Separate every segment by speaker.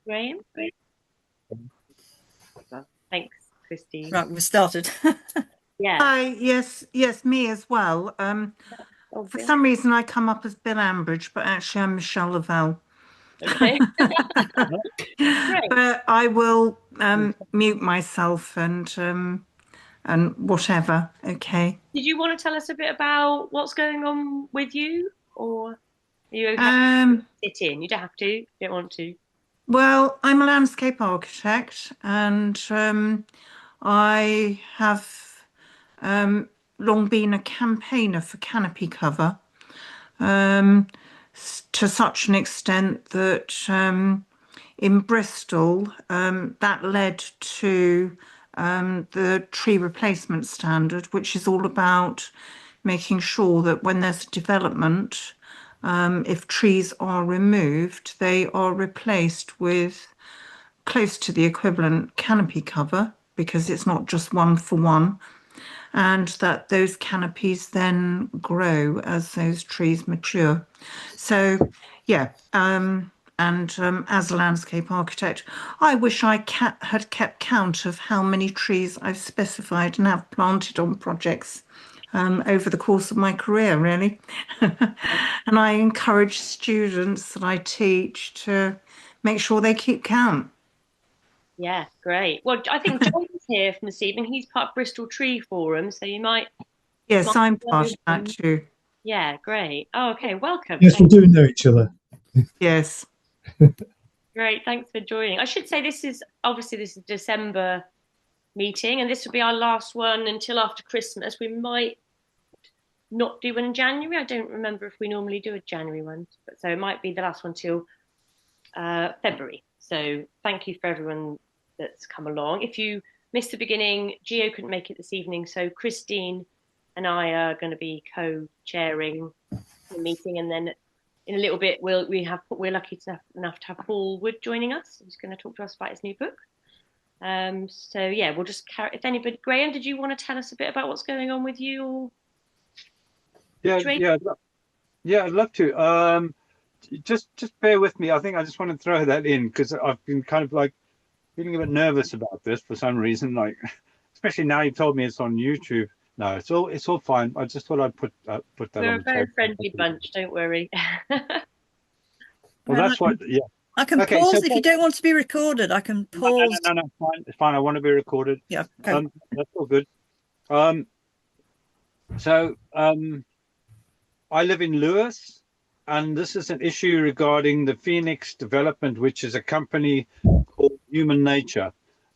Speaker 1: Graham? Well, thanks, Christine.
Speaker 2: Right, we've started.
Speaker 1: Yeah.
Speaker 3: Hi, yes, yes, me as well.
Speaker 1: Oh,
Speaker 3: For
Speaker 1: Bill.
Speaker 3: some reason, I come up as Bill Ambridge, but actually, I'm Michelle Lavelle.
Speaker 1: Okay. Great.
Speaker 3: But I will mute myself and whatever. Okay.
Speaker 1: Did you want to tell us a bit about what's going on with you, or are you happy to
Speaker 3: Um,
Speaker 1: sit in? You don't have to. You don't want to.
Speaker 3: well, I'm a landscape architect, and I have long been a campaigner for Canopy cover. To such an extent that in Bristol, that led to the tree replacement standard, which is all about making sure that when there's development, if trees are removed, they are replaced with close to the equivalent canopy cover because it's not just one for one, and that those canopies then grow as those trees mature. So, yeah, and as a landscape architect, I wish I had kept count of how many trees I've specified and have planted on projects over the course of my career, really. And I encourage students that I teach to make sure they keep count.
Speaker 1: Yeah, great. Well, I think John's here from this evening. He's part of Bristol Tree Forum, so you might
Speaker 3: Yes, I'm
Speaker 1: know
Speaker 3: part of that
Speaker 1: him.
Speaker 3: too.
Speaker 1: Yeah, great. Oh, okay. Welcome.
Speaker 4: Yes, we do know each other.
Speaker 3: Yes.
Speaker 1: Great. Thanks for joining. I should say this is December meeting, and this will be our last one until after Christmas. We might not do one in January. I don't remember if we normally do a January one, but so it might be the last one till February. So thank you for everyone that's come along. If you missed the beginning, Geo couldn't make it this evening, so Christine and I are going to be co-chairing the meeting, and then in a little bit we're lucky enough to have Paul Wood joining us. He's going to talk to us about his new book. So yeah, we'll just carry. If anybody, Graham, did you want to tell us a bit about what's going on with you or
Speaker 4: Yeah,
Speaker 1: situation?
Speaker 4: yeah, yeah. I'd love to. Just bear with me. I think I just want to throw that in because I've been kind of like feeling a bit nervous about this for some reason. Like, especially now you've told me it's on YouTube. No, it's all fine. I just thought I'd put that
Speaker 1: We're
Speaker 4: on
Speaker 1: a
Speaker 4: the
Speaker 1: very
Speaker 4: table.
Speaker 1: friendly bunch, don't worry.
Speaker 4: Well,
Speaker 2: Well,
Speaker 4: that's what. Yeah.
Speaker 2: I can
Speaker 4: Okay. So
Speaker 2: pause if you don't want to be recorded. I can
Speaker 4: no, no, no,
Speaker 2: pause.
Speaker 4: no, no. It's fine. It's fine. I want to be recorded.
Speaker 2: Yeah, okay.
Speaker 4: That's all good. Um, so I live in Lewis, and this is an issue regarding the Phoenix Development, which is a company called Human Nature.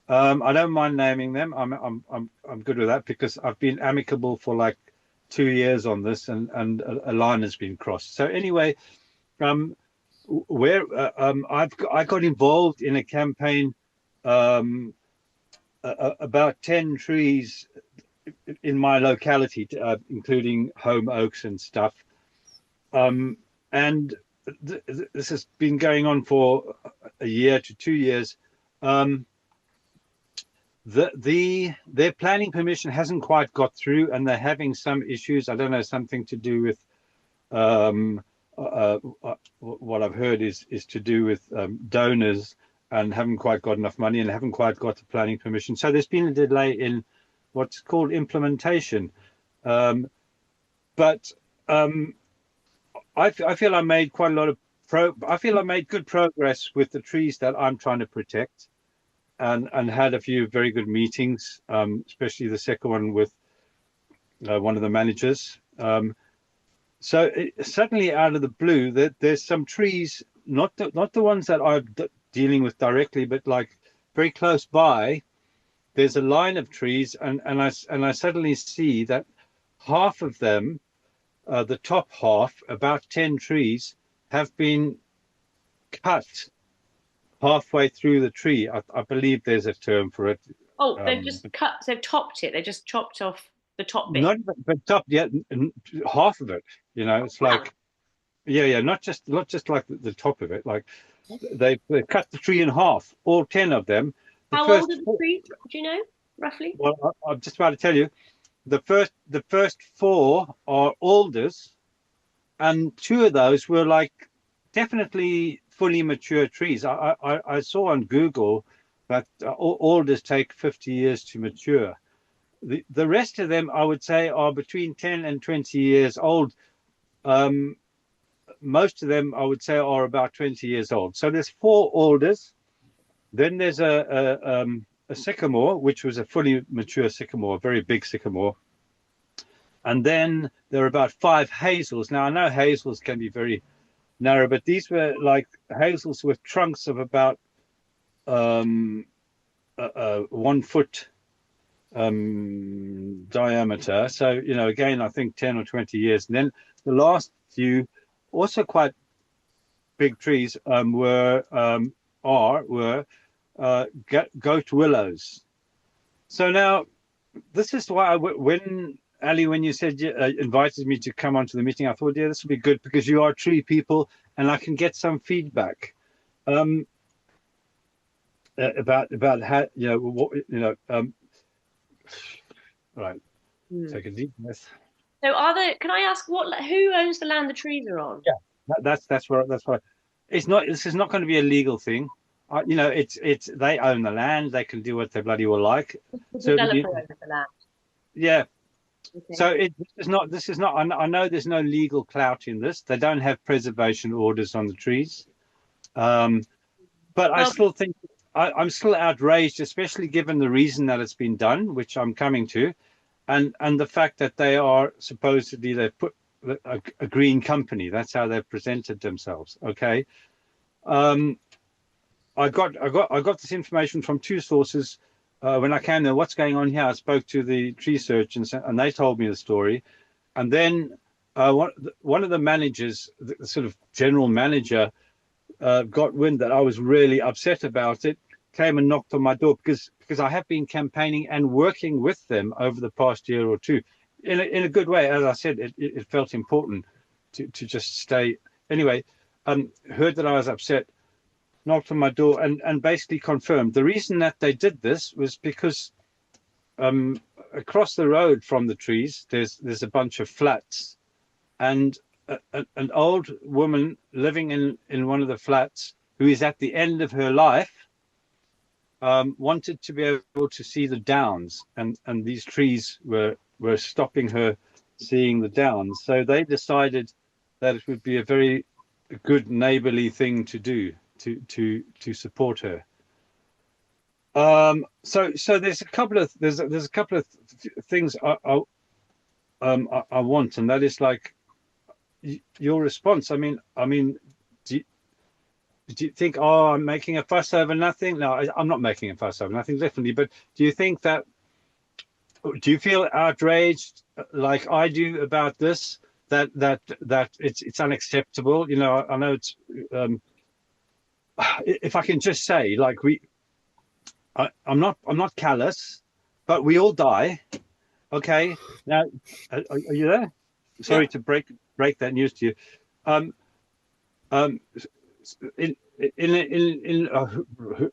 Speaker 4: I don't mind naming them. I'm good with that because I've been amicable for like 2 years on this, and a line has been crossed. So anyway, um, where I got involved in a campaign um, about 10 trees in my locality, including home oaks and stuff. Um, and this has been going on for a year to 2 years. Um, their planning permission hasn't quite got through, and they're having some issues. I don't know, something to do with um, what I've heard is to do with donors and haven't quite got enough money and haven't quite got the planning permission. So there's been a delay in what's called implementation. Um, but um, I feel I made quite a lot of I feel I made good progress with the trees that I'm trying to protect, and had a few very good meetings, especially the second one with one of the managers. So suddenly, out of the blue, there's some trees, not the ones that I'm dealing with directly, but like very close by. There's a line of trees, and I suddenly see that half of them, the top half, about 10 trees, have been cut halfway through the tree. I believe there's a term for it.
Speaker 1: Oh, they've
Speaker 4: Um,
Speaker 1: just cut, they've topped it. They just chopped off the top bit.
Speaker 4: Not but top yet, half of it. It's
Speaker 1: Wow.
Speaker 4: like yeah, not just like the top of it. Like they cut the tree in half, all 10 of them. The
Speaker 1: How old are
Speaker 4: first
Speaker 1: the
Speaker 4: four,
Speaker 1: trees? Do you know, roughly?
Speaker 4: well, I'm just about to tell you. The first four are alders, and two of those were like definitely fully mature trees. I saw on Google that alders take 50 years to mature. The rest of them, I would say, are between 10 and 20 years old. Most of them, I would say, are about 20 years old. So there's 4 alders. Then there's a sycamore, which was a fully mature sycamore, a very big sycamore. And then there are about 5 hazels. Now, I know hazels can be very narrow, but these were like hazels with trunks of about 1 foot diameter. So, again, I think 10 or 20 years. And then the last few, also quite big trees, were goat willows. So now, this is why when Ali, when you said invited me to come onto the meeting, I thought, yeah, this would be good because you are tree people, and I can get some feedback about how right. Take a deep breath.
Speaker 1: So, can I ask who owns the land the trees are on?
Speaker 4: Yeah, that's what. It's not. This is not going to be a legal thing. It's they own the land. They can do what they bloody well like.
Speaker 1: The developer owns the land.
Speaker 4: Yeah.
Speaker 1: Okay.
Speaker 4: So this is not. I know there's no legal clout in this. They don't have preservation orders on the trees, but I still think I'm still outraged, especially given the reason that it's been done, which I'm coming to, and the fact that they are supposedly they put a green company. That's how they've presented themselves. Okay. I got this information from 2 sources. When I came there, what's going on here? I spoke to the tree surgeons, and they told me the story. And then one of the managers, the sort of general manager, got wind that I was really upset about it. Came and knocked on my door because I have been campaigning and working with them over the past year or 2, in a good way. As I said, it felt important to just stay. Anyway, heard that I was upset. Knocked on my door and basically confirmed the reason that they did this was because across the road from the trees there's a bunch of flats, and an old woman living in one of the flats who is at the end of her life wanted to be able to see the downs, and these trees were stopping her seeing the downs. So they decided that it would be a very good neighborly thing to do to support her. So there's a couple of things I want, and that is like your response. I mean, do you think, I'm making a fuss over nothing? No, I'm not making a fuss over nothing, definitely. But do you feel outraged like I do about this? That it's unacceptable. I know it's. If I can just say, like I'm not callous, but we all die. Okay, now are you there? Sorry to break that news to you. In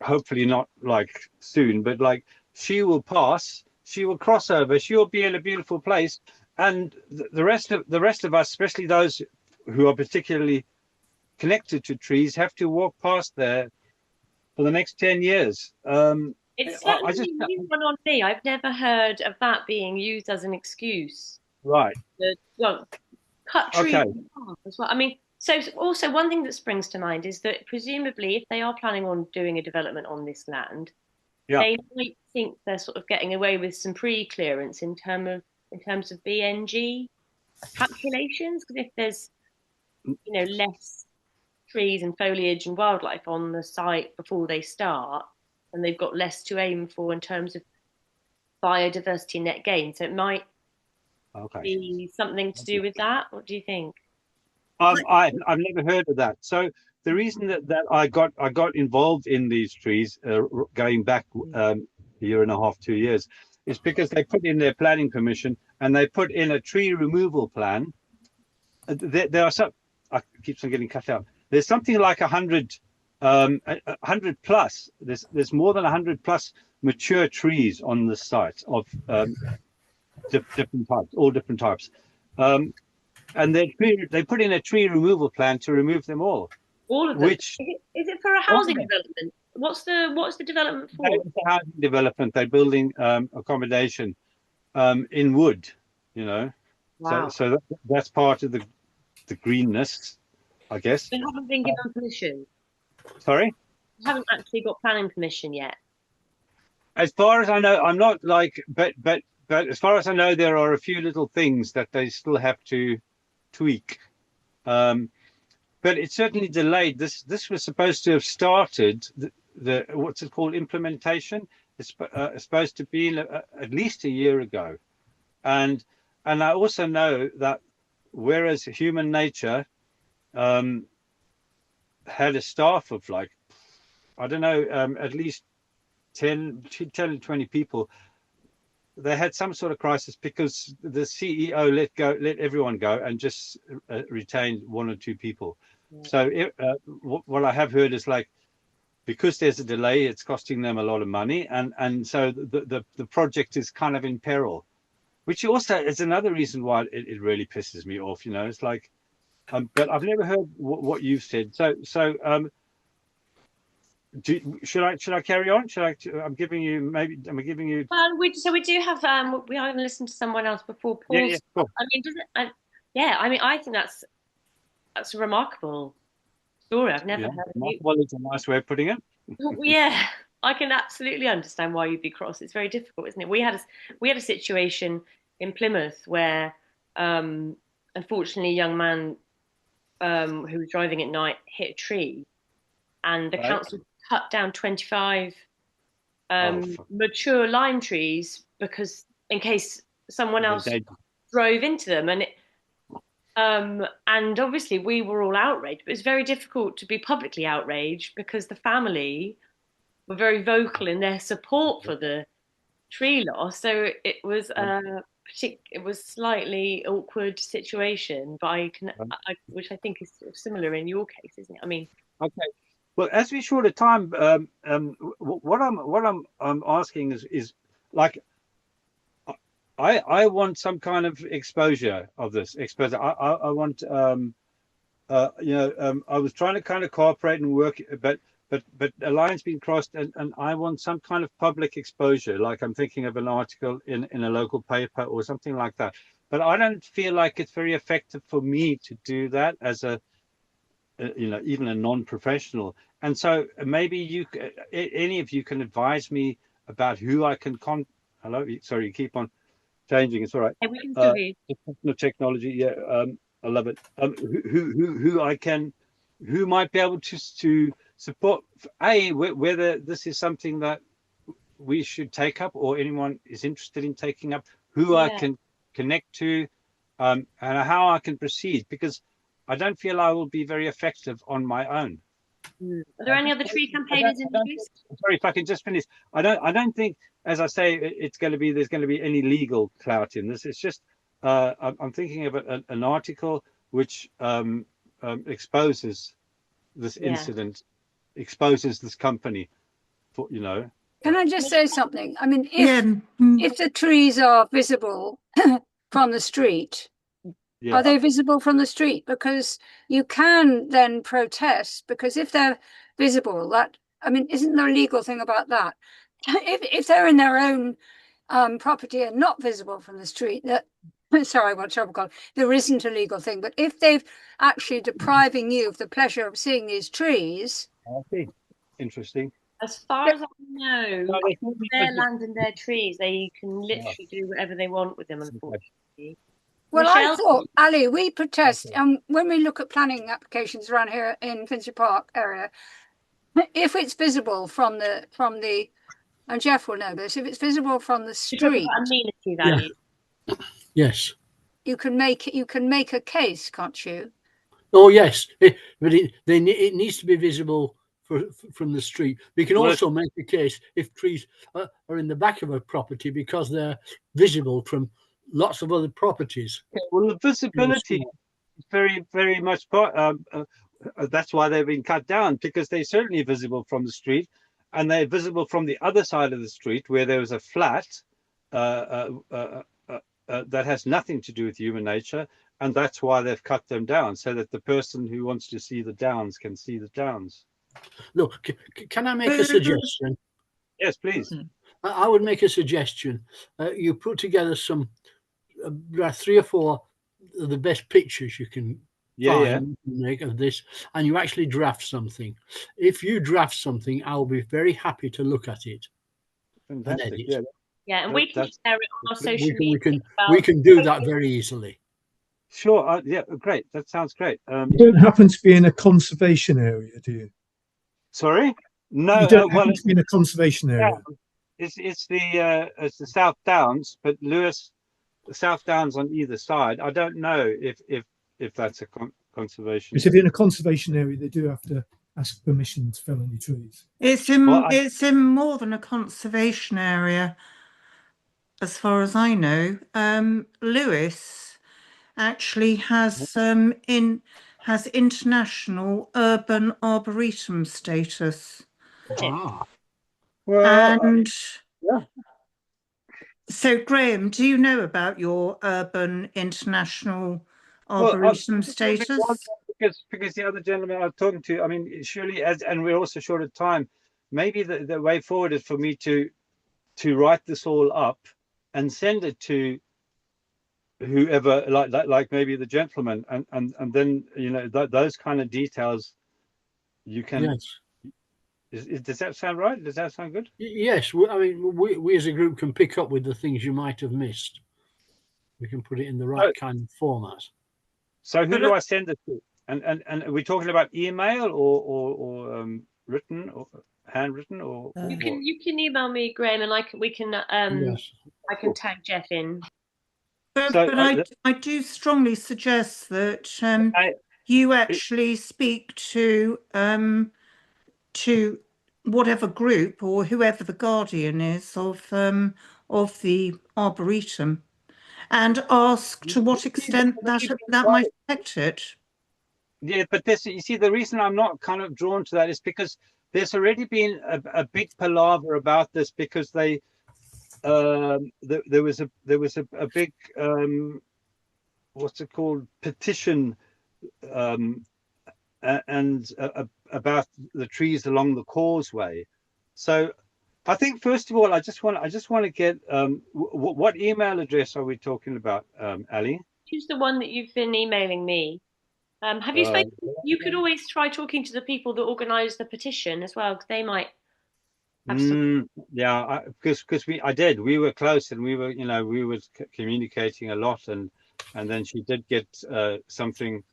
Speaker 4: hopefully not like soon, but like she will pass, she will cross over, she will be in a beautiful place, and the rest of us, especially those who are particularly connected to trees, have to walk past there for the next 10 years.
Speaker 1: It's certainly a new one on me. I've never heard of that being used as an excuse.
Speaker 4: Right.
Speaker 1: Cut trees
Speaker 4: Okay.
Speaker 1: in half as well. I mean, so also one thing that springs to mind is that presumably if they are planning on doing a development on this land, they might think they're sort of getting away with some pre-clearance in terms of BNG calculations. Because if there's less trees and foliage and wildlife on the site before they start, and they've got less to aim for in terms of biodiversity net gain. So it might be something to do with that. What do you think?
Speaker 4: I've never heard of that. So the reason that I got involved in these trees going back a year and a half, 2 years, is because they put in their planning permission and they put in a tree removal plan. There are some. I keep on getting cut out. There's something like 100 plus. There's more than 100 plus mature trees on the site of different types, all different types. And they put in a tree removal plan to remove them all.
Speaker 1: All of them.
Speaker 4: which
Speaker 1: Is it for a
Speaker 4: all of
Speaker 1: housing
Speaker 4: them,
Speaker 1: development? What's the development for?
Speaker 4: it's a housing development. They're building accommodation in wood, you know. So
Speaker 1: Wow.
Speaker 4: that's part of the greenness, I guess.
Speaker 1: We haven't been given permission.
Speaker 4: Sorry.
Speaker 1: We haven't actually got planning permission yet.
Speaker 4: As far as I know, I'm not like, but as far as I know, there are a few little things that they still have to tweak. Um, but it's certainly delayed. This was supposed to have started the what's it called, implementation. It's supposed to be at least a year ago, and I also know that whereas human nature um, had a staff of like, I don't know, at least 10 to 20 people. They had some sort of crisis because the CEO let everyone go and just retained one or two people.
Speaker 1: Yeah.
Speaker 4: So what I have heard is like, because there's a delay, it's costing them a lot of money, and so the project is kind of in peril, which also is another reason why it really pisses me off. You know, it's like, but I've never heard what you've said. Should I carry on? Should I? I'm giving you maybe. Am I giving you?
Speaker 1: Well, we do have we are going to listen to someone else before
Speaker 4: Yeah,
Speaker 1: Paul's.
Speaker 4: yeah, cool.
Speaker 1: I mean, yeah, I mean, I think that's a remarkable story. I've never
Speaker 4: Yeah,
Speaker 1: heard of you.
Speaker 4: well, it's a nice way of putting it.
Speaker 1: Yeah, I can absolutely understand why you'd be cross. It's very difficult, isn't it? We had a situation in Plymouth where, unfortunately, a young man who was driving at night hit a tree, and the
Speaker 4: Right.
Speaker 1: council cut down 25
Speaker 4: Oh,
Speaker 1: mature lime trees because in case someone else
Speaker 4: they
Speaker 1: drove into them, and obviously we were all outraged, but it's very difficult to be publicly outraged because the family were very vocal in their support for the tree loss. So it was it was slightly awkward situation, but which I think is sort of similar in your case, isn't it? I mean,
Speaker 4: Okay. Well, as we short of time, what I'm asking is like, I want some kind of exposure of this exposure. I want I was trying to kind of cooperate and work, but a line's been crossed, and I want some kind of public exposure. Like I'm thinking of an article in a local paper or something like that. But I don't feel like it's very effective for me to do that as even a non-professional. And so maybe any of you can advise me about who I can Hello, sorry, you keep on changing. It's all right.
Speaker 1: hey, we can still hear
Speaker 4: Technology, yeah, I love it. Who I can, who might be able to support whether this is something that we should take up or anyone is interested in taking up, who I
Speaker 1: yeah.
Speaker 4: can connect to, and how I can proceed, because I don't feel I will be very effective on my own.
Speaker 1: Are there any other tree campaigners in the list?
Speaker 4: Sorry, if I can just finish. I don't think, as I say, there's going to be any legal clout in this. It's just I'm thinking of an article which exposes this incident, exposes this company for
Speaker 5: Can I just say something? I mean,
Speaker 3: Yeah.
Speaker 5: if the trees are visible from the street,
Speaker 4: Yeah.
Speaker 5: are they visible from the street? Because you can then protest, because if they're visible, isn't there a legal thing about that? If they're in their own property and not visible from the street, sorry, what trouble called, there isn't a legal thing. But if they've actually depriving you of the pleasure of seeing these trees.
Speaker 4: Okay. Interesting.
Speaker 1: As far as I know, their land and their trees, they can literally do whatever they want with them, unfortunately.
Speaker 5: Well,
Speaker 1: Michelle?
Speaker 5: I thought, Ali, we protest, and when we look at planning applications around here in Finchley Park area, if it's visible from the, and Jeff will know this, if it's visible from the
Speaker 1: You're talking
Speaker 5: street,
Speaker 1: about amenity value.
Speaker 6: Yes.
Speaker 5: you can make a case, can't you?
Speaker 6: Oh, yes. But it needs to be visible from the street. We can also make a case if trees are in the back of a property because they're visible from lots of other properties.
Speaker 4: Okay, well, the visibility is very, very much part. That's why they've been cut down, because they're certainly visible from the street, and they're visible from the other side of the street where there was a flat that has nothing to do with human nature, and that's why they've cut them down, so that the person who wants to see the downs can see the downs.
Speaker 6: Look, can I make a suggestion?
Speaker 4: Yes, please.
Speaker 6: I would make a suggestion. You put together some 3 or 4 of the best pictures you can find, make of this, and you actually draft something. If you draft something, I'll be very happy to look at it.
Speaker 4: Fantastic.
Speaker 6: And edit.
Speaker 1: Yeah, and we can share it on our social
Speaker 6: we
Speaker 1: media.
Speaker 6: we can do that very easily.
Speaker 4: Sure. Yeah, great. That sounds great.
Speaker 7: You don't happen to be in a conservation area, do you?
Speaker 4: Sorry? No.
Speaker 7: You don't happen to be in a conservation area.
Speaker 4: It's the South Downs, but Lewis, the South Downs on either side. I don't know if that's a conservation.
Speaker 7: Because if you're in a conservation area, they do have to ask permission to fell any trees.
Speaker 3: It's in more than a conservation area, as far as I know. Lewis actually has international urban arboretum status.
Speaker 4: Well,
Speaker 3: and so Graham, do you know about your urban international arboretum status?
Speaker 4: Because the other gentleman I was talking to, I mean, surely, and we're also short of time, maybe the way forward is for me to write this all up and send it to whoever, like maybe the gentleman, and then those kind of details you can. Yes. Does that sound right? Does that sound good?
Speaker 6: Yes. I mean, we as a group can pick up with the things you might have missed. We can put it in the right kind of format.
Speaker 4: So who do I send it to? And are we talking about email or written or handwritten or?
Speaker 1: You can email me, Graham, and I can tag Jeff in.
Speaker 3: But I do strongly suggest that you actually speak to whatever group or whoever the guardian is of the arboretum, and ask to what extent that might affect it.
Speaker 4: Yeah, but you see, the reason I'm not kind of drawn to that is because there's already been a big palaver about this, because there was a big what's it called, petition and about the trees along the causeway. So I think first of all, I just want to get what email address are we talking about, Ali?
Speaker 1: Use the one that you've been emailing me. Have you spoken? You could always try talking to the people that organised the petition as well, because they might have some.
Speaker 4: Yeah, because we were close, and we were communicating a lot, and then she did get something.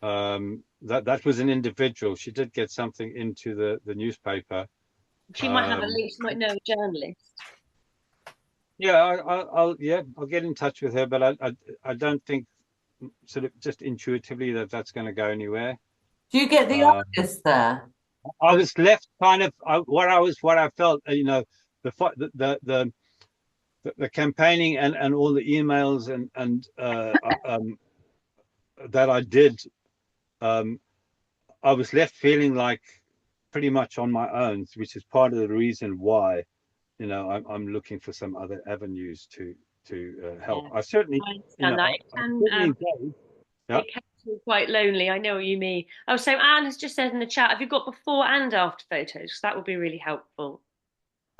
Speaker 4: That was an individual. She did get something into the newspaper.
Speaker 1: She might have a link. She might know a journalist.
Speaker 4: Yeah, I'll get in touch with her, but I don't think, sort of just intuitively, that's going to go anywhere.
Speaker 8: Do you get the artist there?
Speaker 4: I was left kind of what I felt. The campaigning and all the emails and that I did. I was left feeling like pretty much on my own, which is part of the reason why, I'm looking for some other avenues to help.
Speaker 1: Yeah.
Speaker 4: I certainly
Speaker 1: understand that. It can feel quite lonely. I know what you mean. Oh, so Anne has just said in the chat, have you got before and after photos? That would be really helpful.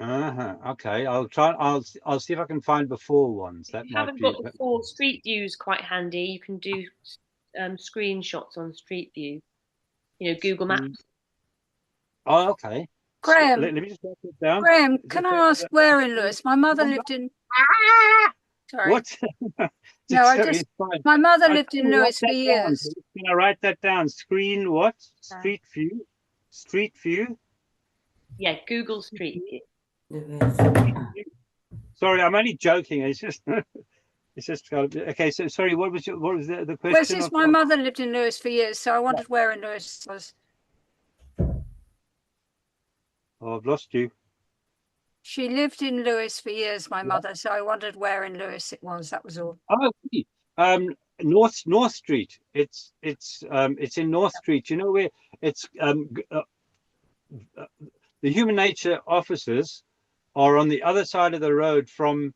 Speaker 4: Okay, I'll try. I'll see if I can find before ones. That
Speaker 1: if you
Speaker 4: might
Speaker 1: haven't got before, Street View is quite handy. You can do screenshots on Street View. Google Maps.
Speaker 4: Oh, okay.
Speaker 5: Graham,
Speaker 4: let me just write it down.
Speaker 5: Graham, can I ask where in Lewis? My mother lived in. Sorry.
Speaker 4: What?
Speaker 5: No, my mother lived in Lewis for years.
Speaker 4: Can I write that down? Street View. Street View.
Speaker 1: Yeah, Google Street View.
Speaker 4: Sorry, I'm only joking. It's just. It's just okay. So sorry. What was the question?
Speaker 5: Well, since my mother lived in Lewis for years, so I wondered where in Lewis was.
Speaker 4: Oh, I've lost you.
Speaker 5: She lived in Lewis for years, my mother, so I wondered where in Lewis it was. That was all.
Speaker 4: Oh, North Street. It's in North Street. You know where it's the Human Nature offices are on the other side of the road from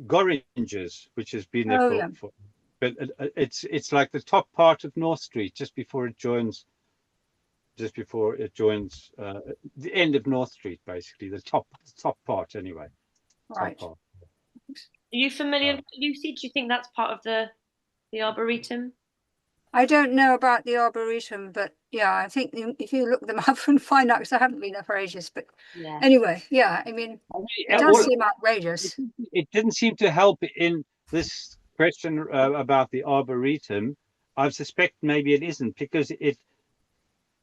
Speaker 4: Gorringes, which has been there
Speaker 5: Oh, yeah.
Speaker 4: for but it's like the top part of North Street, just before it joins the end of North Street, basically the top part anyway. Top
Speaker 5: Right.
Speaker 4: part.
Speaker 1: Are you familiar with Lucy? Do you think that's part of the Arboretum?
Speaker 5: I don't know about the Arboretum, but yeah, I think if you look them up and find out, because I haven't been there for ages, but
Speaker 1: Yeah.
Speaker 5: anyway, yeah, I mean, it does seem outrageous.
Speaker 4: It didn't seem to help in this question about the Arboretum. I suspect maybe it isn't, because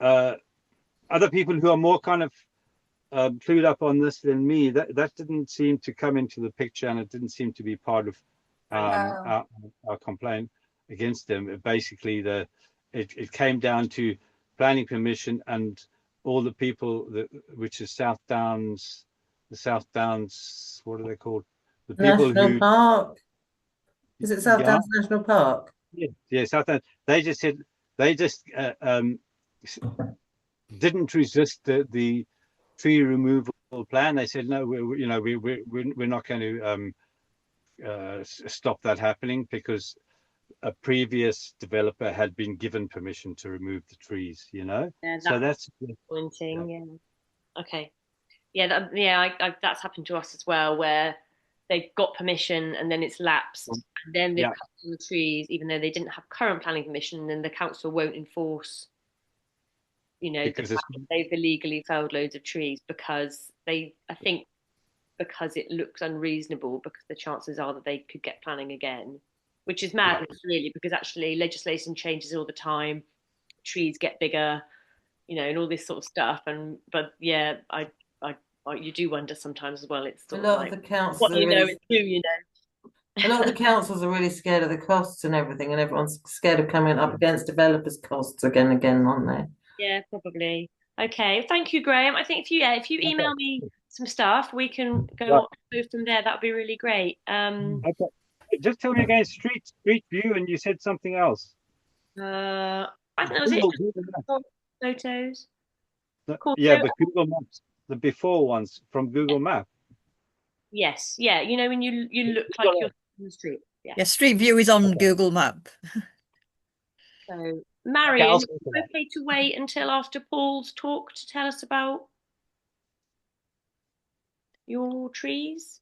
Speaker 4: other people who are more kind of clued up on this than me, that didn't seem to come into the picture, and it didn't seem to be part of our complaint against them. Basically, it came down to planning permission and all the people which is South Downs, the South Downs, what are they called? The people
Speaker 8: National Park. Is it South Downs National Park?
Speaker 4: Yeah, South Downs. They just said didn't resist the tree removal plan. They said no, we're not going to stop that happening, because a previous developer had been given permission to remove the trees.
Speaker 1: Yeah,
Speaker 4: so that's
Speaker 1: pointing. Yeah. Okay. Yeah, that's happened to us as well, where they've got permission and then it's lapsed, and then they've cut down the trees, even though they didn't have current planning permission, and then the council won't enforce, because they've illegally felled loads of trees, because I think because it looks unreasonable, because the chances are that they could get planning again, which is madness, really, because actually legislation changes all the time, trees get bigger, and all this sort of stuff. But yeah, you do wonder sometimes as well. It's sort
Speaker 8: a lot
Speaker 1: of like
Speaker 8: of the councils
Speaker 1: what it's true,
Speaker 8: A lot of the councils are really scared of the costs and everything, and everyone's scared of coming up against developers' costs again, aren't they?
Speaker 1: Yeah, probably. Okay, thank you, Graham. I think if you email me some stuff, we can go from there. That would be really great.
Speaker 4: Okay. Just tell me again, street view, and you said something else.
Speaker 1: I think that was it. Photos. Cool.
Speaker 4: Yeah, but Google Maps, the before ones from Google Maps.
Speaker 1: Yes, yeah. When you look like you're on the street.
Speaker 2: Yeah, Street View is on Google Map.
Speaker 1: So, Marion, okay to wait until after Paul's talk to tell us about your trees?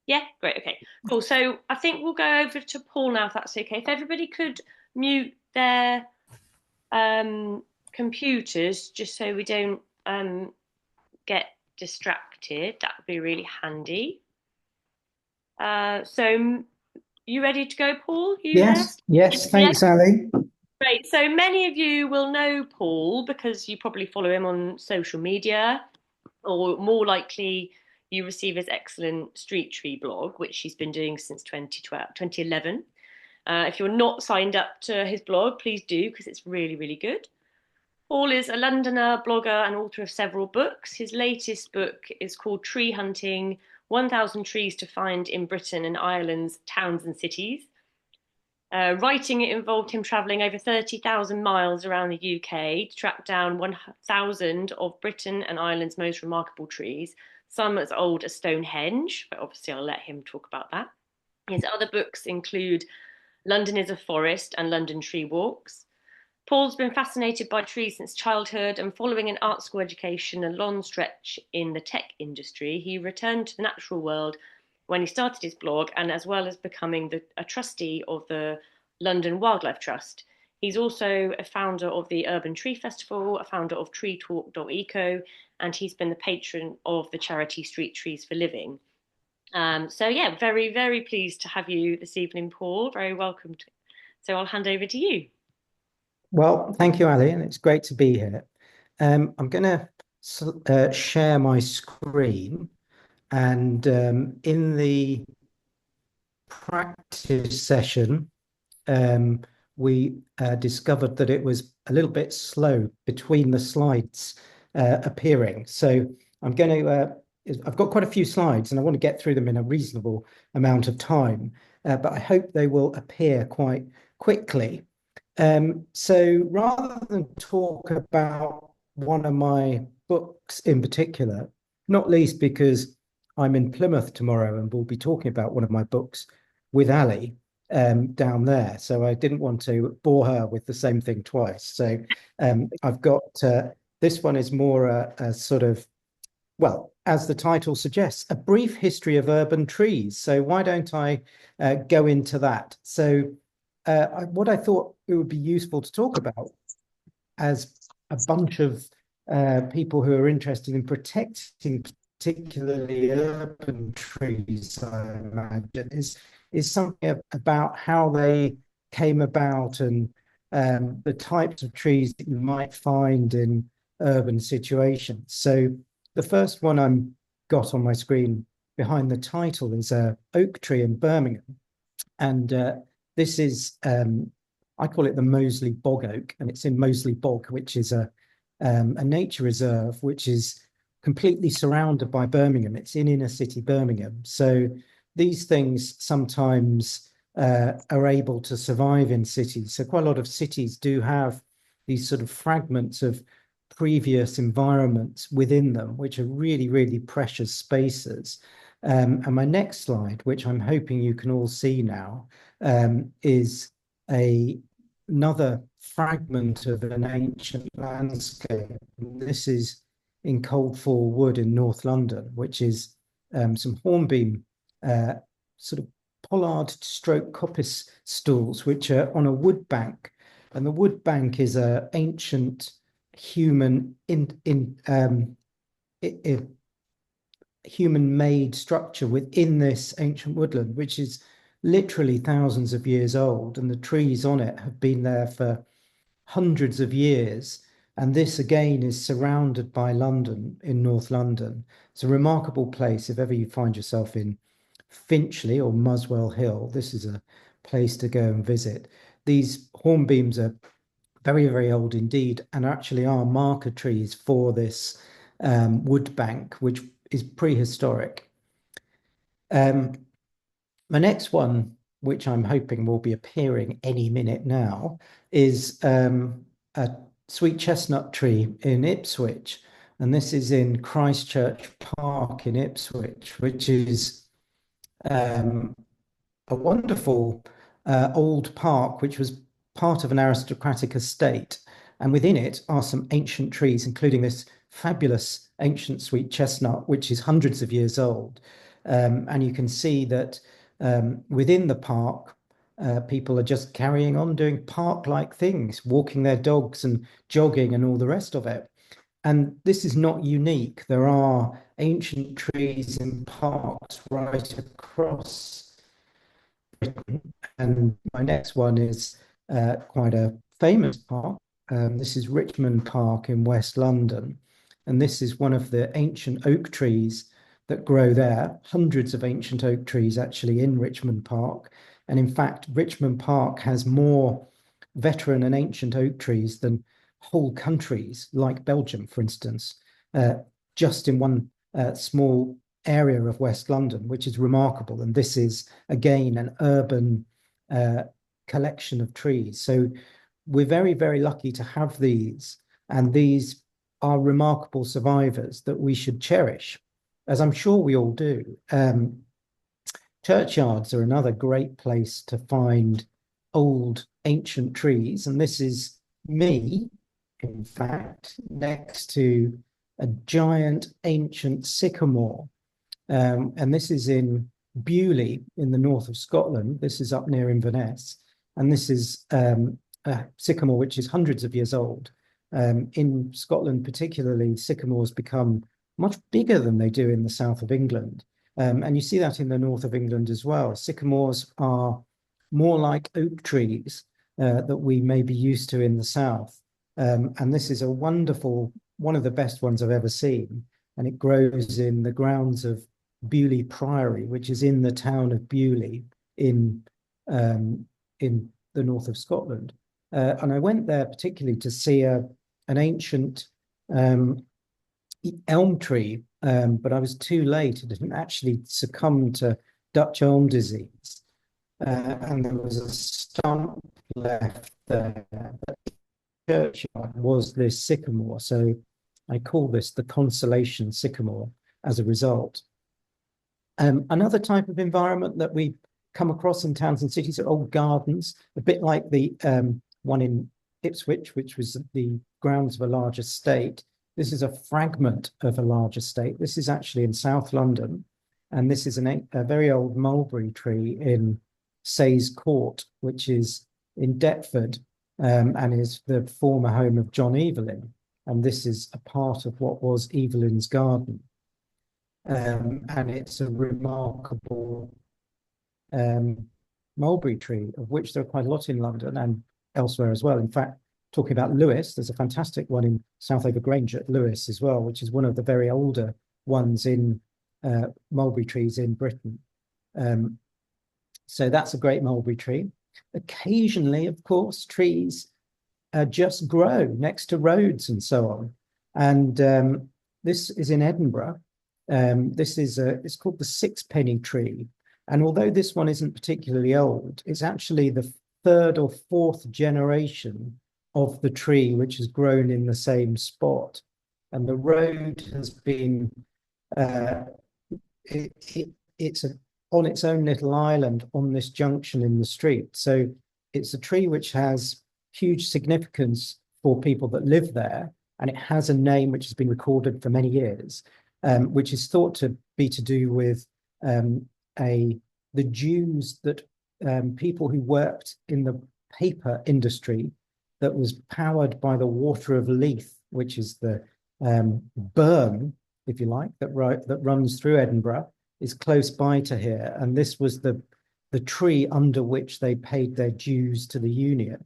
Speaker 1: Yeah, great. Okay, cool. So I think we'll go over to Paul now, if that's okay. If everybody could mute their computers, just so we don't get distracted, that would be really handy. So you ready to go, Paul?
Speaker 7: Yes, thanks, Ali.
Speaker 1: Great. So many of you will know Paul because you probably follow him on social media, or more likely you receive his excellent street tree blog, which he's been doing since 2011. If you're not signed up to his blog, please do, because it's really, really good. Paul is a Londoner, blogger, and author of several books. His latest book is called Tree Hunting: 1,000 Trees to Find in Britain and Ireland's Towns and Cities. Writing it involved him travelling over 30,000 miles around the UK to track down 1,000 of Britain and Ireland's most remarkable trees, some as old as Stonehenge, but obviously I'll let him talk about that. His other books include London is a Forest and London Tree Walks. Paul's been fascinated by trees since childhood, and following an art school education and a long stretch in the tech industry, he returned to the natural world when he started his blog, and as well as becoming a trustee of the London Wildlife Trust. He's also a founder of the Urban Tree Festival, a founder of treetalk.eco, and he's been the patron of the charity Street Trees for Living. So yeah, very, very pleased to have you this evening, Paul. Very welcome. So I'll hand over to you.
Speaker 9: Well, thank you, Ali, and it's great to be here. I'm going to share my screen, and in the practice session, we discovered that it was a little bit slow between the slides appearing. So I'm going to, I've got quite a few slides and I want to get through them in a reasonable amount of time, but I hope they will appear quite quickly. So rather than talk about one of my books in particular, not least because I'm in Plymouth tomorrow and we'll be talking about one of my books with Ali down there. So I didn't want to bore her with the same thing twice. So I've got this one is more a sort of, well, as the title suggests, a brief history of urban trees. So why don't I go into that? So what I thought it would be useful to talk about as a bunch of people who are interested in protecting particularly urban trees, I imagine, is something about how they came about and the types of trees that you might find in urban situations. So the first one I'm got on my screen behind the title is a oak tree in Birmingham. And this is, I call it the Moseley Bog Oak, and it's in Moseley Bog, which is a nature reserve, which is completely surrounded by Birmingham. It's in inner city Birmingham. So these things sometimes are able to survive in cities. So quite a lot of cities do have these sort of fragments of previous environments within them, which are really, really precious spaces. And my next slide, which I'm hoping you can all see now, is another fragment of an ancient landscape. This is in Coldfall Wood in North London, which is some hornbeam sort of pollard stroke coppice stools, which are on a wood bank. And the wood bank is an ancient human human-made structure within this ancient woodland, which is literally thousands of years old, and the trees on it have been there for hundreds of years. And this again is surrounded by London, in North London. It's a remarkable place. If ever you find yourself in Finchley or Muswell Hill, this is a place to go and visit. These hornbeams are very, very old indeed, and actually are marker trees for this wood bank, which is prehistoric. My next one, which I'm hoping will be appearing any minute now, is a sweet chestnut tree in Ipswich. And this is in Christchurch Park in Ipswich, which is a wonderful old park, which was part of an aristocratic estate. And within it are some ancient trees, including this fabulous ancient sweet chestnut, which is hundreds of years old. And you can see that within the park, people are just carrying on doing park-like things, walking their dogs and jogging and all the rest of it. And this is not unique. There are ancient trees in parks right across Britain. And my next one is quite a famous park. This is Richmond Park in West London. And this is one of the ancient oak trees that grow there. Hundreds of ancient oak trees actually in Richmond Park. And in fact, Richmond Park has more veteran and ancient oak trees than whole countries like Belgium, for instance, just in one small area of West London, which is remarkable. And this is, again, an urban collection of trees. So we're very, very lucky to have these. And these are remarkable survivors that we should cherish, as I'm sure we all do. Churchyards are another great place to find old ancient trees. And this is me, in fact, next to a giant ancient sycamore. And this is in Beaulieu in the north of Scotland. This is up near Inverness. And this is a sycamore which is hundreds of years old. In Scotland, particularly, sycamores become much bigger than they do in the south of England. And you see that in the north of England as well. Sycamores are more like oak trees that we may be used to in the south. And this is a wonderful, one of the best ones I've ever seen. And it grows in the grounds of Beaulieu Priory, which is in the town of Beaulieu in the north of Scotland. And I went there particularly to see an ancient elm tree, but I was too late. It didn't actually succumb to Dutch elm disease. And there was a stump left there. But the churchyard was this sycamore. So I call this the consolation sycamore as a result. Another type of environment that we come across in towns and cities are old gardens, a bit like the one in Ipswich, which was the grounds of a large estate. This is a fragment of a large estate. This is actually in South London, and this is a very old mulberry tree in Sayes Court, which is in Deptford, and is the former home of John Evelyn. And this is a part of what was Evelyn's garden. And it's a remarkable mulberry tree, of which there are quite a lot in London and elsewhere as well. In fact, talking about Lewes, there's a fantastic one in Southover Grange at Lewes as well, which is one of the very older ones in mulberry trees in Britain. So that's a great mulberry tree. Occasionally, of course, trees just grow next to roads and so on. And this is in Edinburgh. This is it's called the sixpenny tree. And although this one isn't particularly old, it's actually the third or fourth generation of the tree which has grown in the same spot. And the road has been, it's on its own little island on this junction in the street. So it's a tree which has huge significance for people that live there. And it has a name which has been recorded for many years, which is thought to be to do with the Jews that people who worked in the paper industry that was powered by the water of Leith, which is the burn, if you like, that runs through Edinburgh, is close by to here. And this was the tree under which they paid their dues to the union.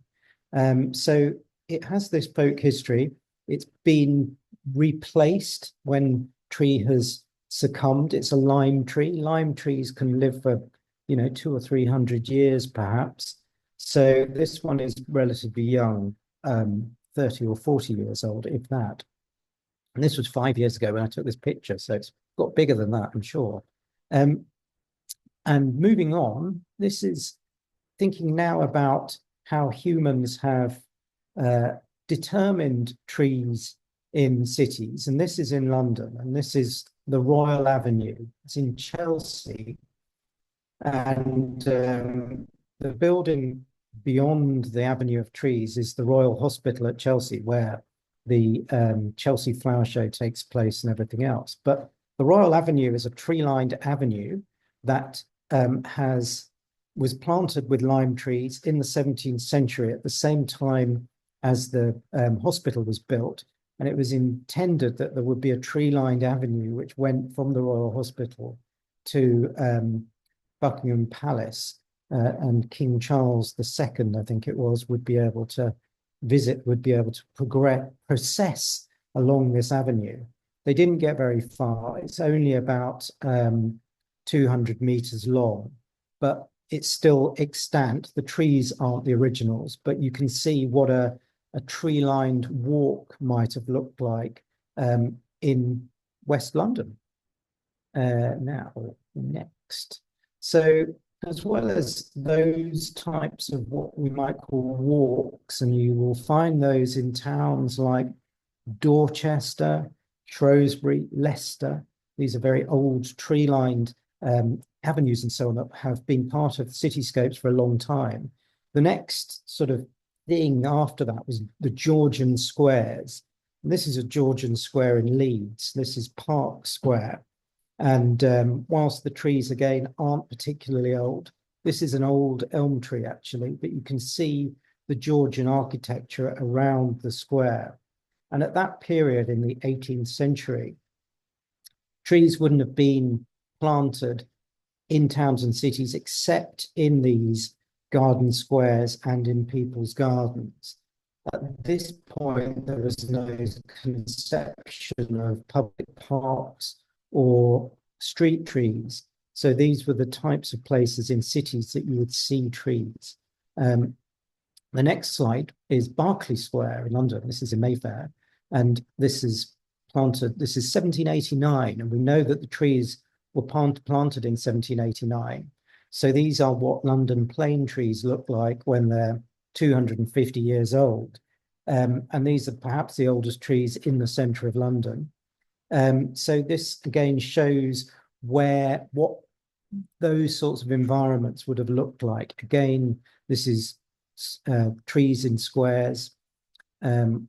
Speaker 9: So it has this folk history. It's been replaced when tree has succumbed. It's a lime tree. Lime trees can live for, 200 or 300 years, perhaps. So this one is relatively young, 30 or 40 years old, if that. And this was 5 years ago when I took this picture, so it's got bigger than that, I'm sure. And moving on, this is thinking now about how humans have determined trees in cities. And this is in London, and this is the Royal Avenue. It's in Chelsea. And the building beyond the Avenue of Trees is the Royal Hospital at Chelsea, where the Chelsea Flower Show takes place and everything else. But the Royal Avenue is a tree-lined avenue that was planted with lime trees in the 17th century at the same time as the hospital was built. And it was intended that there would be a tree-lined avenue which went from the Royal Hospital to Buckingham Palace, and King Charles II, I think it was, would be able to process along this avenue. They didn't get very far. It's only about 200 meters long, but it's still extant. The trees aren't the originals, but you can see what a tree-lined walk might have looked like in West London. Now, next. So as well as those types of what we might call walks, and you will find those in towns like Dorchester, Shrewsbury, Leicester. These are very old tree-lined avenues and so on that have been part of cityscapes for a long time. The next sort of thing after that was the Georgian squares. And this is a Georgian square in Leeds. This is Park Square. And whilst the trees, again, aren't particularly old, this is an old elm tree, actually, but you can see the Georgian architecture around the square. And at that period in the 18th century, trees wouldn't have been planted in towns and cities except in these garden squares and in people's gardens. At this point, there was no conception of public parks or street trees. So these were the types of places in cities that you would see trees. The next slide is Berkeley Square in London. This is in Mayfair. And this is 1789. And we know that the trees were planted in 1789. So these are what London plane trees look like when they're 250 years old. And these are perhaps the oldest trees in the centre of London. So this again shows what those sorts of environments would have looked like. Again, this is trees in squares. And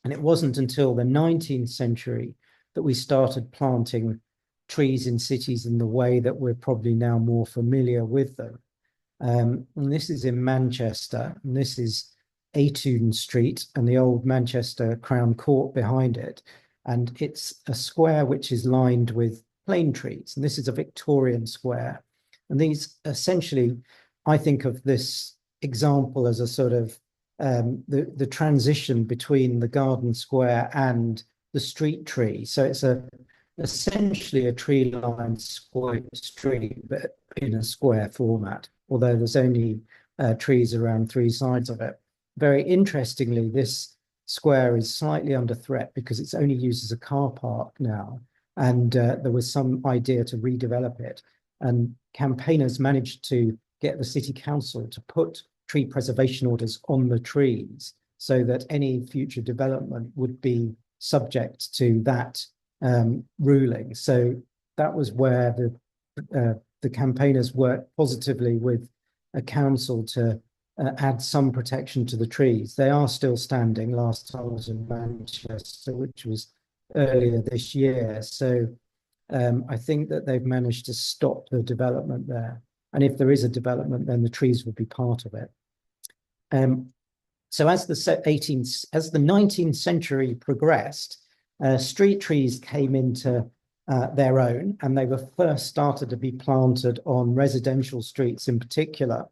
Speaker 9: it wasn't until the 19th century that we started planting trees in cities in the way that we're probably now more familiar with them. And this is in Manchester, and this is Aytoun Street and the old Manchester Crown Court behind it. And it's a square which is lined with plane trees. And this is a Victorian square. And these essentially, I think of this example as a sort of the transition between the garden square and the street tree. So it's essentially a tree-lined street, but in a square format, although there's only trees around three sides of it. Very interestingly, this square is slightly under threat because it's only used as a car park now. And there was some idea to redevelop it. And campaigners managed to get the city council to put tree preservation orders on the trees so that any future development would be subject to that ruling. So that was where the campaigners worked positively with a council to add some protection to the trees. They are still standing. Last time I was in Manchester, which was earlier this year. So I think that they've managed to stop the development there. And if there is a development, then the trees will be part of it. So as the 19th century progressed, street trees came into their own, and they were first started to be planted on residential streets in particular.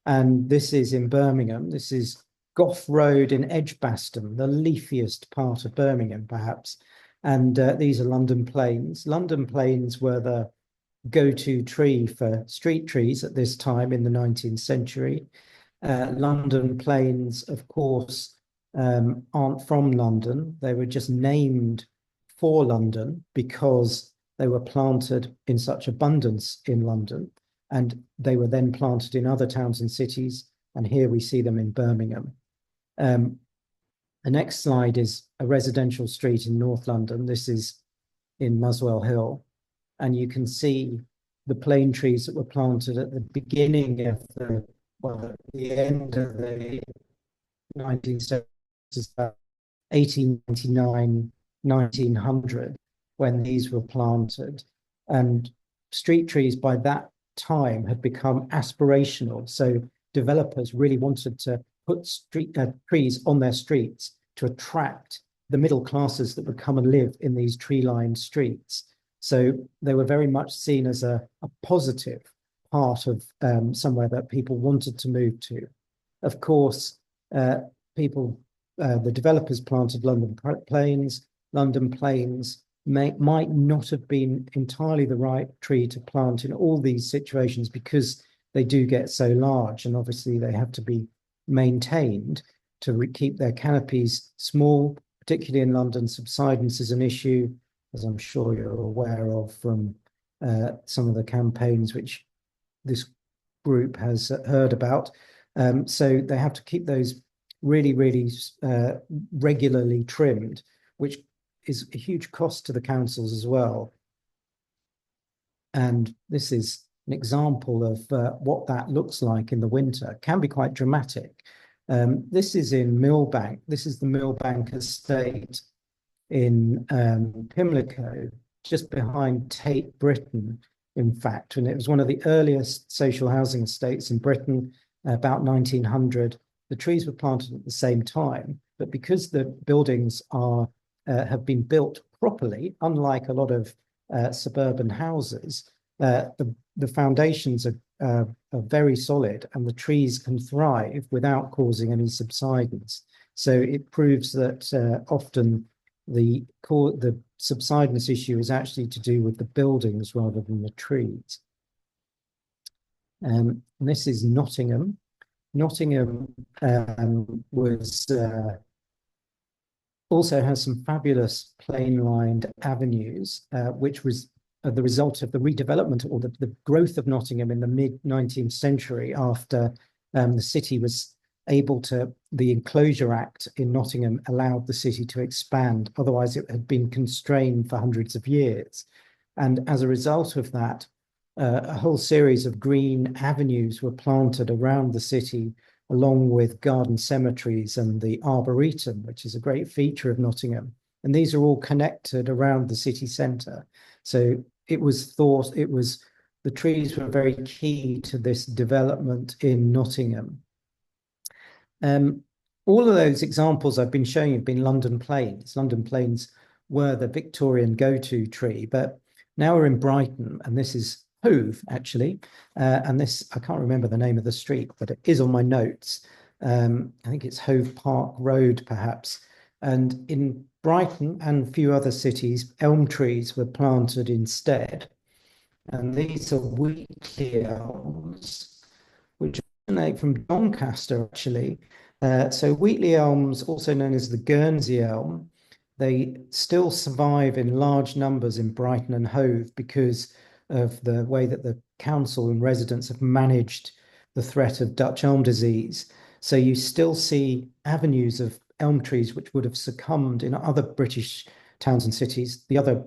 Speaker 9: And this is in Birmingham. This is Gough Road in Edgbaston, the leafiest part of Birmingham, perhaps. And these are London planes. London planes were the go-to tree for street trees at this time in the 19th century. London planes, of course, aren't from London. They were just named for London because they were planted in such abundance in London. And they were then planted in other towns and cities. And here we see them in Birmingham. The next slide is a residential street in North London. This is in Muswell Hill. And you can see the plane trees that were planted at the beginning of at the end of the 1970s, about 1899, 1900, when these were planted. And street trees by that time had become aspirational. So developers really wanted to put trees on their streets to attract the middle classes that would come and live in these tree-lined streets. So they were very much seen as a positive part of somewhere that people wanted to move to. Of course, the developers planted London planes. London planes might not have been entirely the right tree to plant in all these situations because they do get so large, and obviously they have to be maintained to keep their canopies small. Particularly in London, subsidence is an issue, as I'm sure you're aware of from some of the campaigns which this group has heard about. So they have to keep those really, really regularly trimmed, which is a huge cost to the councils as well. And this is an example of what that looks like in the winter. It can be quite dramatic. This is in Millbank. This is the Millbank estate in Pimlico, just behind Tate Britain, in fact. And it was one of the earliest social housing estates in Britain, about 1900. The trees were planted at the same time, but because the buildings have been built properly, unlike a lot of suburban houses, the foundations are very solid, and the trees can thrive without causing any subsidence. So it proves that often the subsidence issue is actually to do with the buildings rather than the trees. And this is Nottingham. Nottingham was also has some fabulous plain-lined avenues, which was the result of the redevelopment or the growth of Nottingham in the mid-19th century after the city was able to, the Enclosure Act in Nottingham allowed the city to expand. Otherwise, it had been constrained for hundreds of years. And as a result of that, a whole series of green avenues were planted around the city, along with garden cemeteries and the Arboretum, which is a great feature of Nottingham. And these are all connected around the city centre. So it was thought the trees were very key to this development in Nottingham. All of those examples I've been showing you have been London planes. London planes were the Victorian go-to tree, but now we're in Brighton, and this is Hove, actually. And this, I can't remember the name of the street, but it is on my notes. I think it's Hove Park Road, perhaps. And in Brighton and a few other cities, elm trees were planted instead. And these are Wheatley elms, which originate from Doncaster, actually. So Wheatley elms, also known as the Guernsey elm, they still survive in large numbers in Brighton and Hove because of the way that the council and residents have managed the threat of Dutch elm disease. So you still see avenues of elm trees which would have succumbed in other British towns and cities. The other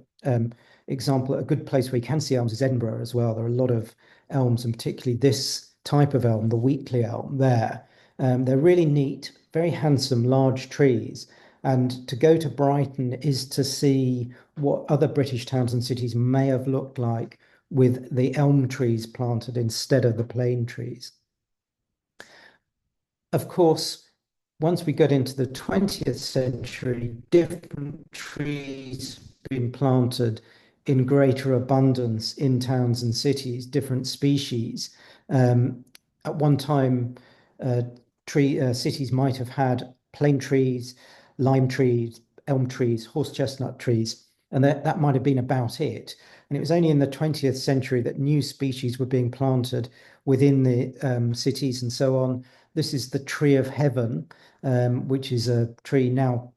Speaker 9: example, a good place where you can see elms is Edinburgh as well. There are a lot of elms, and particularly this type of elm, the Wheatley elm there. They're really neat, very handsome, large trees. And to go to Brighton is to see what other British towns and cities may have looked like with the elm trees planted instead of the plane trees. Of course, once we got into the 20th century, different trees been planted in greater abundance in towns and cities, different species. At one time, cities might have had plane trees, lime trees, elm trees, horse chestnut trees, and that might have been about it. And it was only in the 20th century that new species were being planted within the cities and so on. This is the tree of heaven, which is a tree now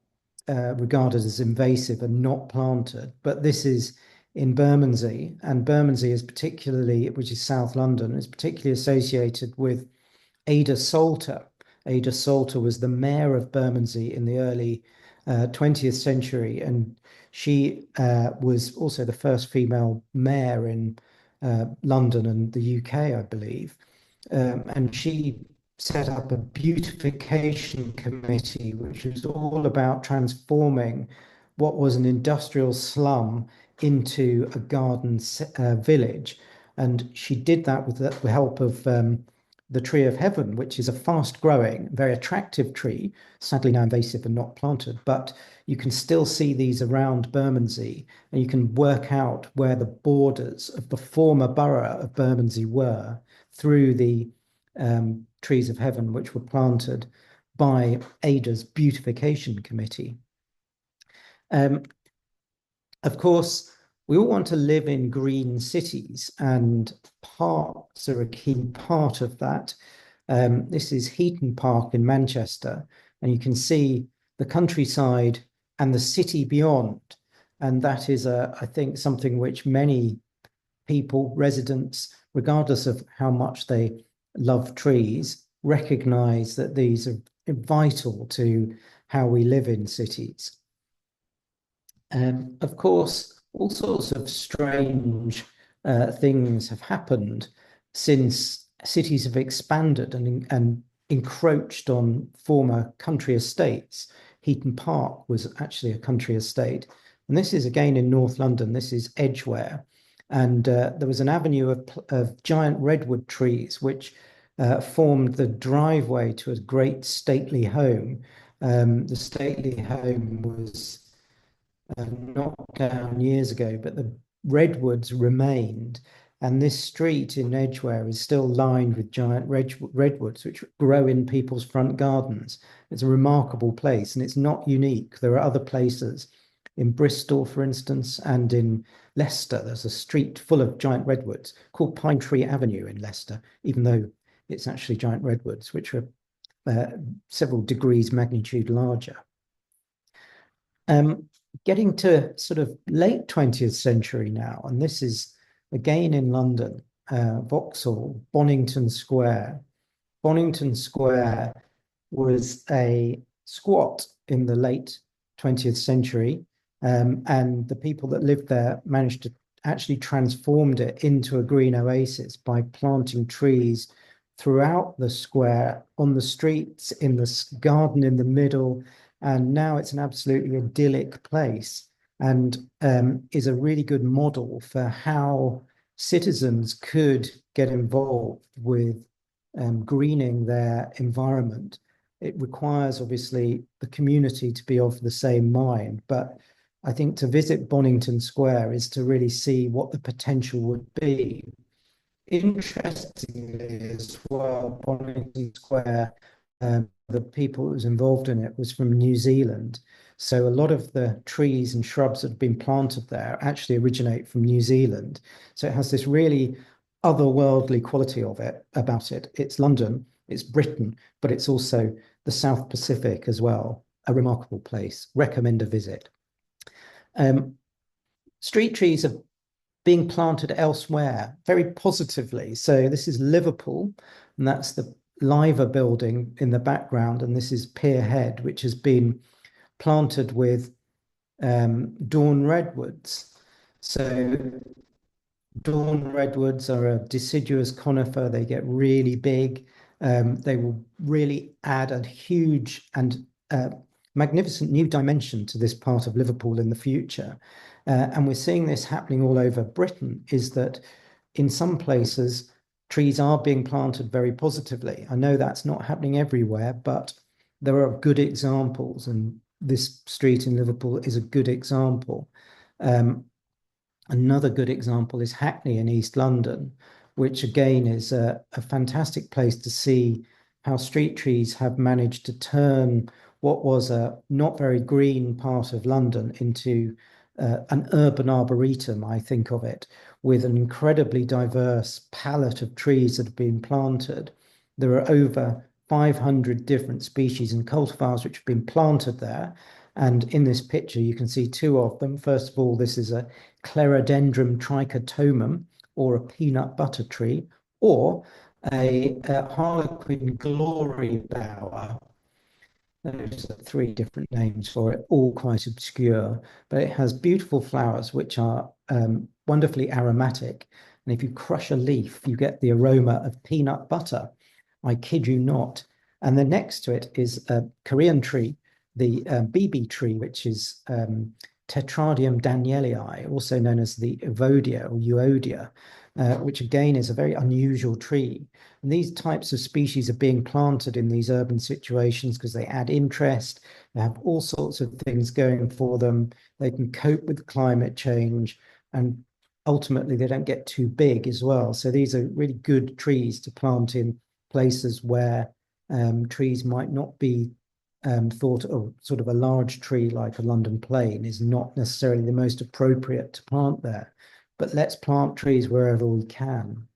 Speaker 9: regarded as invasive and not planted. But this is in Bermondsey, and Bermondsey is particularly, which is South London, is particularly associated with Ada Salter. Ada Salter was the mayor of Bermondsey in the early 20th century, and she was also the first female mayor in London and the UK, I believe. And she set up a beautification committee, which was all about transforming what was an industrial slum into a garden village. And she did that with the help of the tree of heaven, which is a fast growing, very attractive tree, sadly now invasive and not planted, but you can still see these around Bermondsey, and you can work out where the borders of the former borough of Bermondsey were through the trees of heaven, which were planted by Ada's beautification committee. Of course, we all want to live in green cities, and parks are a key part of that. This is Heaton Park in Manchester, and you can see the countryside and the city beyond. And that is, I think, something which many people, residents, regardless of how much they love trees, recognize that these are vital to how we live in cities. Of course, all sorts of strange things have happened since cities have expanded and encroached on former country estates. Heaton Park was actually a country estate. And this is again in North London. This is Edgware. And there was an avenue of giant redwood trees, which formed the driveway to a great stately home. The stately home was knocked down years ago, but the redwoods remained. And this street in Edgware is still lined with giant redwoods, which grow in people's front gardens. It's a remarkable place, and it's not unique. There are other places in Bristol, for instance, and in Leicester. There's a street full of giant redwoods called Pine Tree Avenue in Leicester, even though it's actually giant redwoods, which are several degrees magnitude larger. Getting to sort of late 20th century now, and this is again in London, Vauxhall, Bonington Square. Bonington Square was a squat in the late 20th century, and the people that lived there managed to actually transformed it into a green oasis by planting trees throughout the square, on the streets, in the garden in the middle, and now it's an absolutely idyllic place, and is a really good model for how citizens could get involved with greening their environment. It requires, obviously, the community to be of the same mind, but I think to visit Bonington Square is to really see what the potential would be. Interestingly as well, Bonington Square, the people who was involved in it was from New Zealand. So a lot of the trees and shrubs that have been planted there actually originate from New Zealand. So it has this really otherworldly quality of it about it. It's London, it's Britain, but it's also the South Pacific as well. A remarkable place. Recommend a visit. Street trees are being planted elsewhere very positively. So this is Liverpool, and that's the Liver building in the background, and this is Pier Head, which has been planted with dawn redwoods. So dawn redwoods are a deciduous conifer. They get really big. They will really add a huge and magnificent new dimension to this part of Liverpool in the future. And we're seeing this happening all over Britain, is that in some places, trees are being planted very positively. I know that's not happening everywhere, but there are good examples, and this street in Liverpool is a good example. Another good example is Hackney in East London, which again is a fantastic place to see how street trees have managed to turn what was a not very green part of London into an urban arboretum, I think of it, with an incredibly diverse palette of trees that have been planted. There are over 500 different species and cultivars which have been planted there. And in this picture, you can see two of them. First of all, this is a Clerodendron trichotomum, or a peanut butter tree, or a Harlequin glory bower. There's three different names for it, all quite obscure, but it has beautiful flowers which are wonderfully aromatic. And if you crush a leaf, you get the aroma of peanut butter. I kid you not. And then next to it is a Korean tree, the BB tree, which is Tetradium danielii, also known as the Evodia or Euodia, which again is a very unusual tree. And these types of species are being planted in these urban situations because they add interest, they have all sorts of things going for them, they can cope with climate change, and ultimately they don't get too big as well. So these are really good trees to plant in places where trees might not be thought of. Sort of a large tree like a London plane is not necessarily the most appropriate to plant there, but let's plant trees wherever we can.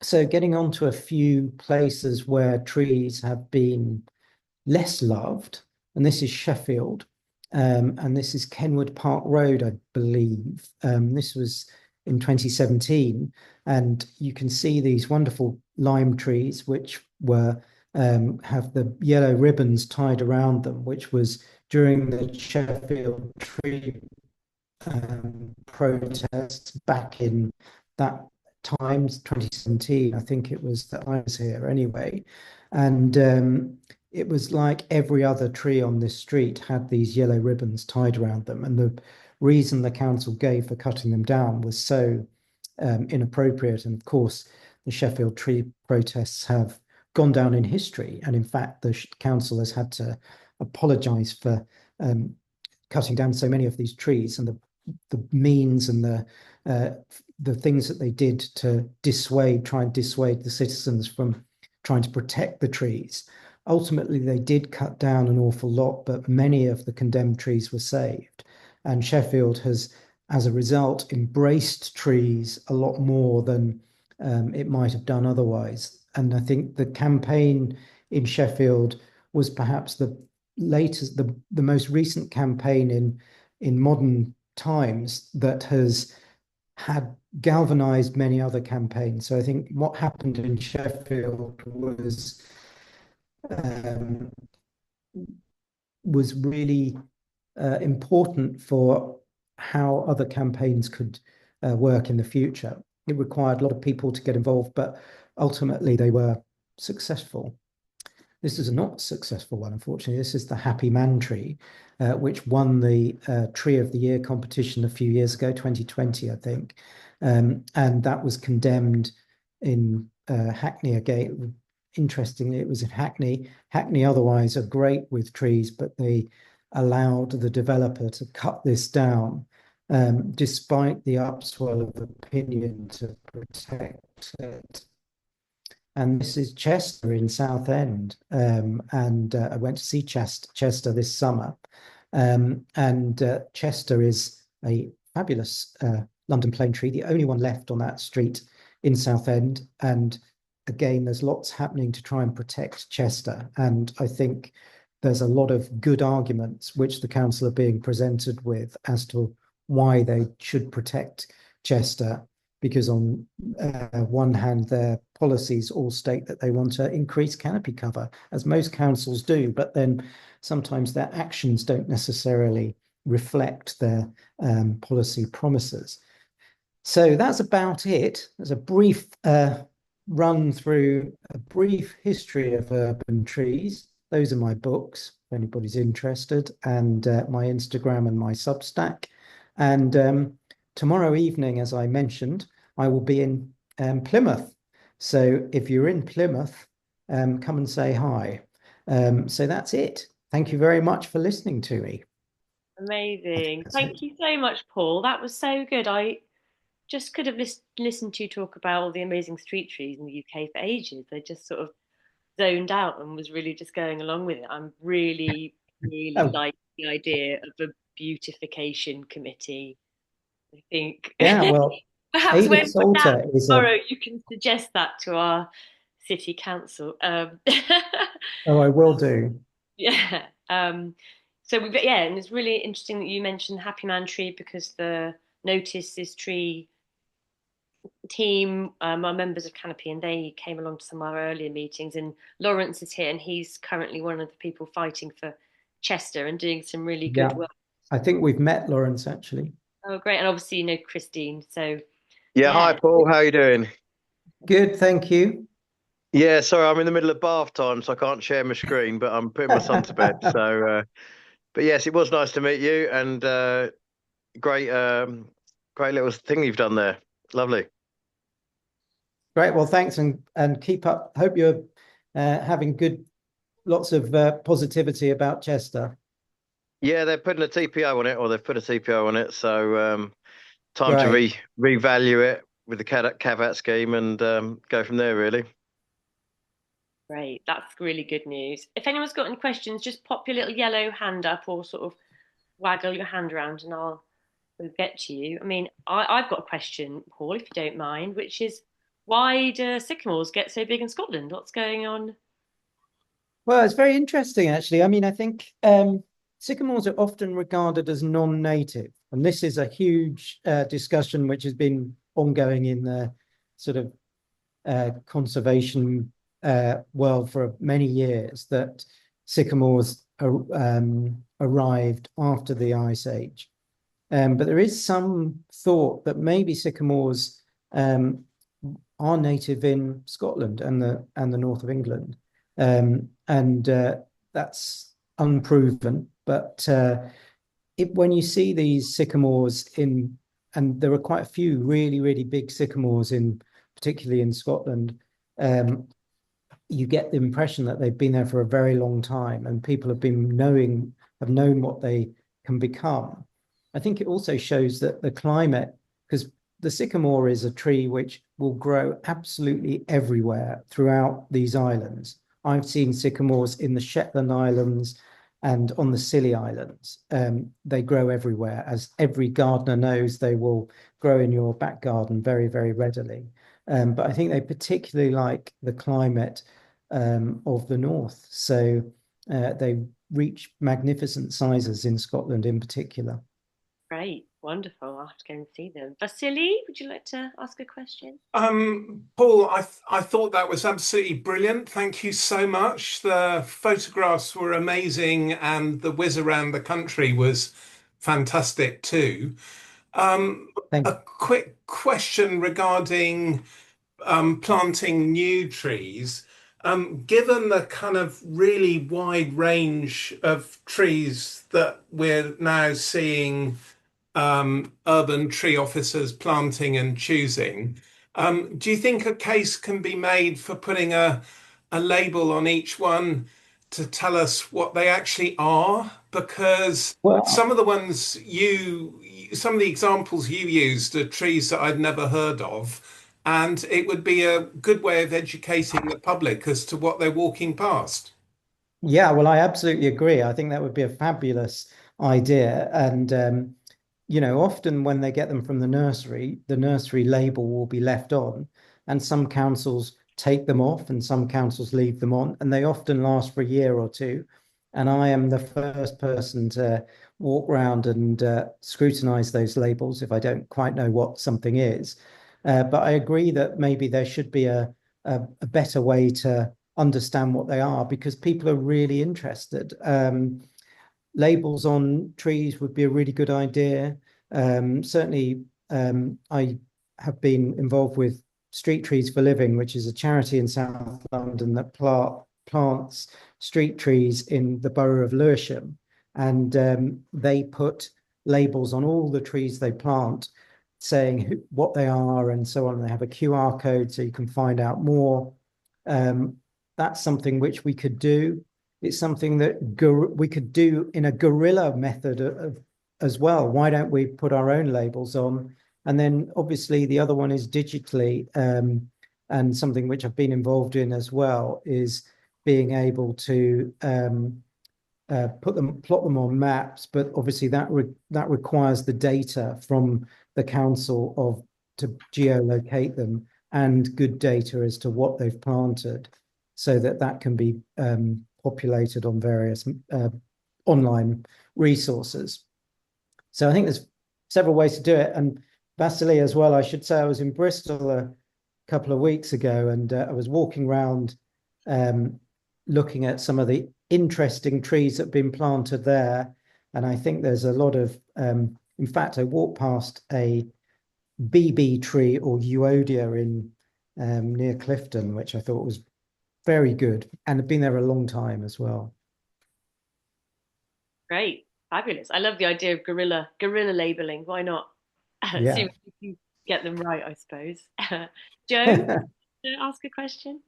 Speaker 9: So getting on to a few places where trees have been less loved, and this is Sheffield, and this is Kenwood Park Road, I believe. This was in 2017, and you can see these wonderful lime trees which were have the yellow ribbons tied around them, which was during the Sheffield tree protests back in that time, 2017, I think it was, that I was here anyway. And it was like every other tree on this street had these yellow ribbons tied around them. And the reason the council gave for cutting them down was so inappropriate. And of course, the Sheffield tree protests have gone down in history. And in fact, the council has had to apologise for cutting down so many of these trees, and the means and the things that they did to try and dissuade the citizens from trying to protect the trees. Ultimately, they did cut down an awful lot, but many of the condemned trees were saved. And Sheffield has, as a result, embraced trees a lot more than it might have done otherwise. And I think the campaign in Sheffield was perhaps the latest, the most recent campaign in modern times that has had galvanized many other campaigns. So I think what happened in Sheffield was really important for how other campaigns could work in the future. It required a lot of people to get involved, but ultimately they were successful. This is a not successful one, unfortunately. This is the Happy Man tree, which won the Tree of the Year competition a few years ago, 2020, I think. And that was condemned in Hackney again. Interestingly, it was in Hackney. Hackney otherwise are great with trees, but they allowed the developer to cut this down, despite the upswell of opinion to protect it. And this is Chester in Southend. And I went to see Chester this summer. Chester is a fabulous London plane tree, the only one left on that street in Southend. And again, there's lots happening to try and protect Chester. And I think there's a lot of good arguments which the council are being presented with as to why they should protect Chester, because on one hand, their policies all state that they want to increase canopy cover, as most councils do, but then sometimes their actions don't necessarily reflect their policy promises. So that's about it. There's a brief run through a brief history of urban trees. Those are my books, if anybody's interested, and my Instagram and my Substack. And tomorrow evening, as I mentioned, I will be in Plymouth. So if you're in Plymouth, come and say hi. So that's it. Thank you very much for listening to me.
Speaker 1: Amazing. Thank you so much, Paul. That was so good. I just could have listened to you talk about all the amazing street trees in the UK for ages. I just sort of zoned out and was really just going along with it. I'm really, really like the idea of a beautification committee. I think.
Speaker 9: Yeah, well,
Speaker 1: perhaps
Speaker 9: Ada
Speaker 1: when
Speaker 9: Salter is
Speaker 1: tomorrow you can suggest that to our city council.
Speaker 9: Oh, I will do.
Speaker 1: Yeah. So and it's really interesting that you mentioned Happy Man Tree, because the Notice This Tree team are members of Canopy, and they came along to some of our earlier meetings. And Lawrence is here, and he's currently one of the people fighting for Chester and doing some really good work.
Speaker 9: I think we've met Lawrence actually.
Speaker 1: Oh, great. And obviously, you know Christine. So
Speaker 10: yeah, hi Paul, how are you doing?
Speaker 9: Good, thank you.
Speaker 10: Yeah, sorry, I'm in the middle of bath time, so I can't share my screen, but I'm putting my son to bed. So, but yes, it was nice to meet you, and great little thing you've done there. Lovely.
Speaker 9: Great. Well, thanks, and keep up. Hope you're having lots of positivity about Chester.
Speaker 10: Yeah, they're putting a TPO on it, or they've put a TPO on it. So time to revalue it with the caveat scheme and go from there, really.
Speaker 1: Great, that's really good news. If anyone's got any questions, just pop your little yellow hand up or sort of waggle your hand around and we'll get to you. I mean, I've got a question, Paul, if you don't mind, which is, why do sycamores get so big in Scotland? What's going on?
Speaker 9: Well, it's very interesting, actually. I mean, I think sycamores are often regarded as non-native, and this is a huge discussion which has been ongoing in the sort of conservation world for many years, that sycamores arrived after the Ice Age. But there is some thought that maybe sycamores are native in Scotland and the north of England. That's unproven, but when you see these sycamores and there are quite a few really, really big sycamores particularly in Scotland, you get the impression that they've been there for a very long time, and people have known what they can become. I think it also shows that the climate, because the sycamore is a tree which will grow absolutely everywhere throughout these islands. I've seen sycamores in the Shetland Islands and on the Scilly Islands. They grow everywhere. As every gardener knows, they will grow in your back garden very, very readily. But I think they particularly like the climate of the north. So they reach magnificent sizes in Scotland in particular.
Speaker 1: Great, wonderful. I'll have to go and see them. Vasily, would you like to ask a question?
Speaker 11: Paul, I thought that was absolutely brilliant. Thank you so much. The photographs were amazing, and the whiz around the country was fantastic too.
Speaker 9: Thank
Speaker 11: A quick question regarding planting new trees. Given the kind of really wide range of trees that we're now seeing urban tree officers planting and choosing, do you think a case can be made for putting a label on each one to tell us what they actually are? Because
Speaker 9: well,
Speaker 11: some of the examples you used are trees that I'd never heard of, and it would be a good way of educating the public as to what they're walking past.
Speaker 9: yeah, well, I absolutely agree. I think that would be a fabulous idea. And often when they get them from the nursery label will be left on, and some councils take them off and some councils leave them on, and they often last for a year or two. And I am the first person to walk around and scrutinize those labels if I don't quite know what something is. But I agree that maybe there should be a better way to understand what they are because people are really interested. Labels on trees would be a really good idea. Certainly, I have been involved with Street Trees for Living, which is a charity in South London that plants street trees in the borough of Lewisham. And they put labels on all the trees they plant saying what they are and so on. They have a QR code so you can find out more. That's something which we could do. It's something that we could do in a guerrilla method as well. Why don't we put our own labels on? And then obviously the other one is digitally, and something which I've been involved in as well is being able to plot them on maps. But obviously that requires the data from the council to geolocate them and good data as to what they've planted, so that can be populated on various online resources. So I think there's several ways to do it. And Vasily as well, I should say, I was in Bristol a couple of weeks ago and I was walking around looking at some of the interesting trees that have been planted there. And I think there's a lot of, in fact, I walked past a BB tree or Euodia in near Clifton, which I thought was very good and had been there a long time as well.
Speaker 1: Great, fabulous. I love the idea of guerrilla labeling. Why not?
Speaker 9: Yeah.
Speaker 1: See if you can get them right, I suppose. Joe, ask a question.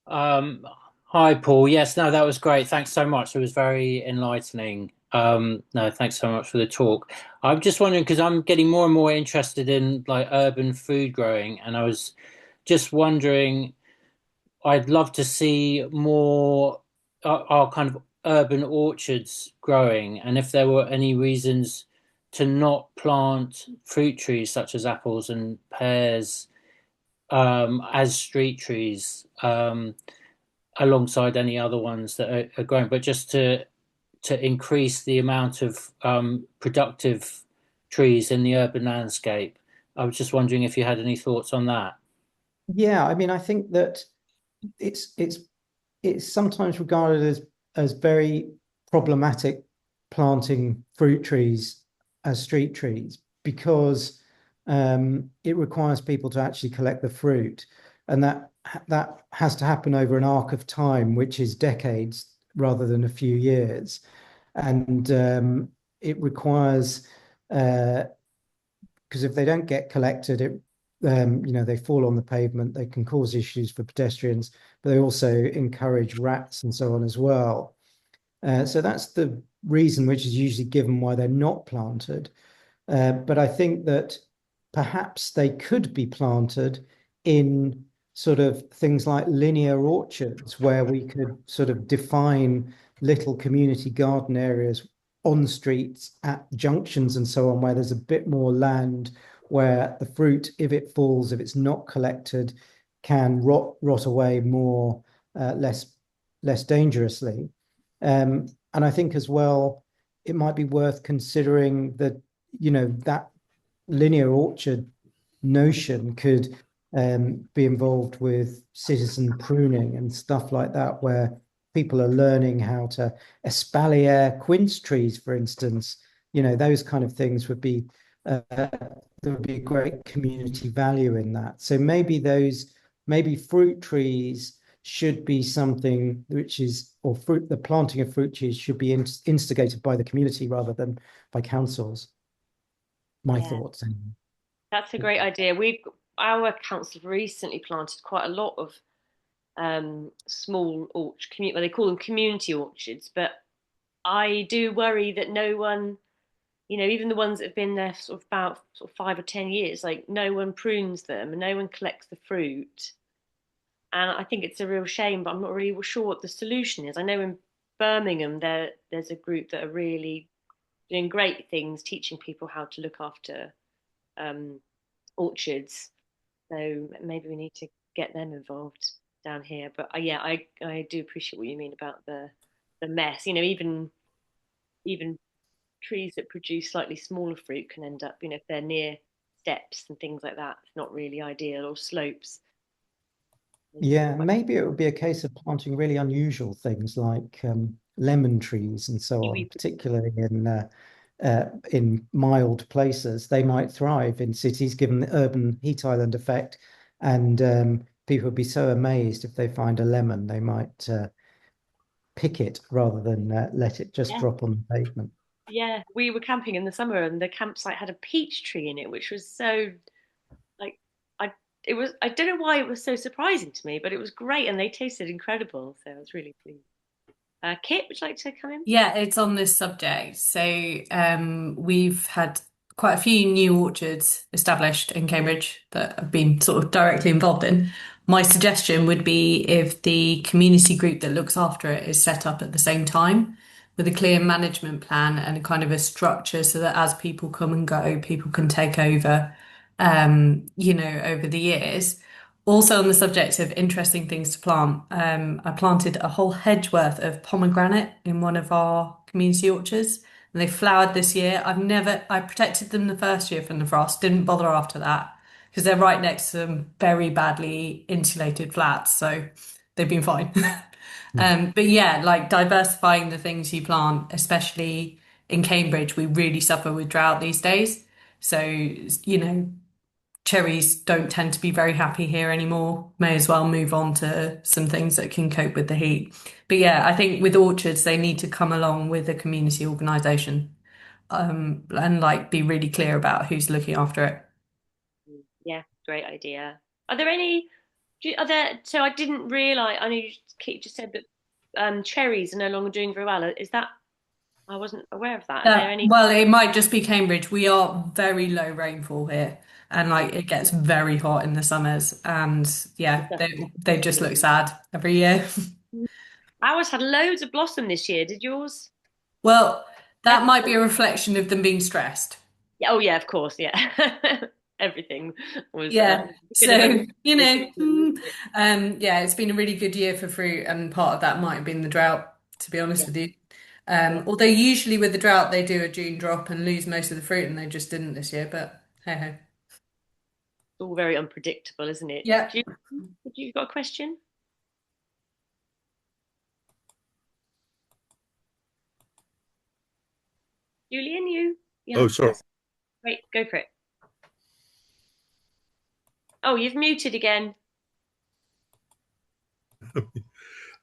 Speaker 12: Hi, Paul. Yes, no, that was great. Thanks so much. It was very enlightening. No, thanks so much for the talk. I'm just wondering because I'm getting more and more interested in like urban food growing, and I was just wondering, I'd love to see more our kind of urban orchards growing, and if there were any reasons to not plant fruit trees such as apples and pears as street trees. Alongside any other ones that are growing, but just to increase the amount of productive trees in the urban landscape. I was just wondering if you had any thoughts on that.
Speaker 9: Yeah, I mean, I think that it's sometimes regarded as very problematic planting fruit trees as street trees because it requires people to actually collect the fruit, and that has to happen over an arc of time, which is decades rather than a few years. And it requires, because if they don't get collected, they fall on the pavement, they can cause issues for pedestrians, but they also encourage rats and so on as well. So that's the reason which is usually given why they're not planted. But I think that perhaps they could be planted in sort of things like linear orchards where we could sort of define little community garden areas on streets at junctions and so on, where there's a bit more land where the fruit, if it falls, if it's not collected, can rot away more less dangerously. And I think as well, it might be worth considering that, that linear orchard notion could be involved with citizen pruning and stuff like that, where people are learning how to espalier quince trees, for instance, those kind of things would be there would be great community value in that. So maybe fruit trees should be something which is, or the planting of fruit trees should be instigated by the community rather than by councils. My thoughts.
Speaker 1: That's a great idea. Our council have recently planted quite a lot of small well, they call them community orchards, but I do worry that no one, even the ones that have been there sort of about 5 or 10 years, like no one prunes them and no one collects the fruit. And I think it's a real shame, but I'm not really sure what the solution is. I know in Birmingham there's a group that are really doing great things, teaching people how to look after orchards. So maybe we need to get them involved down here. But yeah, I do appreciate what you mean about the mess. Even trees that produce slightly smaller fruit can end up, if they're near steps and things like that, it's not really ideal, or slopes.
Speaker 9: Yeah, maybe it would be a case of planting really unusual things like lemon trees and so on, particularly in mild places. They might thrive in cities given the urban heat island effect, and people would be so amazed if they find a lemon, they might pick it rather than let it just drop on the pavement.
Speaker 1: Yeah, we were camping in the summer and the campsite had a peach tree in it, which was so like I don't know why it was so surprising to me, but it was great and they tasted incredible. So I was really pleased. Kit, would you like to come in?
Speaker 13: Yeah, it's on this subject. So we've had quite a few new orchards established in Cambridge that I've been sort of directly involved in. My suggestion would be if the community group that looks after it is set up at the same time with a clear management plan and a kind of a structure so that as people come and go, people can take over, over the years. Also on the subject of interesting things to plant, I planted a whole hedge worth of pomegranate in one of our community orchards, and they flowered this year. I protected them the first year from the frost, didn't bother after that because they're right next to some very badly insulated flats, so they've been fine. But yeah, like diversifying the things you plant, especially in Cambridge, we really suffer with drought these days. So, cherries don't tend to be very happy here anymore. May as well move on to some things that can cope with the heat. But yeah, I think with orchards, they need to come along with a community organisation and be really clear about who's looking after it.
Speaker 1: Yeah, great idea. Are there, so I didn't realise, I know Kate just said that cherries are no longer doing very well. Is that, I wasn't aware of that. Are there any?
Speaker 13: Well, it might just be Cambridge. We are very low rainfall here, and it gets very hot in the summers. And yeah, they just look sad every year.
Speaker 1: Ours had loads of blossom this year. Did yours?
Speaker 13: Well, that might be a reflection of them being stressed.
Speaker 1: Yeah, oh yeah, of course, yeah. Everything was
Speaker 13: so it's been a really good year for fruit, and part of that might have been the drought, to be honest with you. Although usually with the drought they do a June drop and lose most of the fruit, and they just didn't this year, but hey ho.
Speaker 1: It's all very unpredictable, isn't it?
Speaker 13: Yeah.
Speaker 1: You got a question? Julian, you?
Speaker 14: Oh, sorry.
Speaker 1: Wait, go for it. Oh, you've muted again.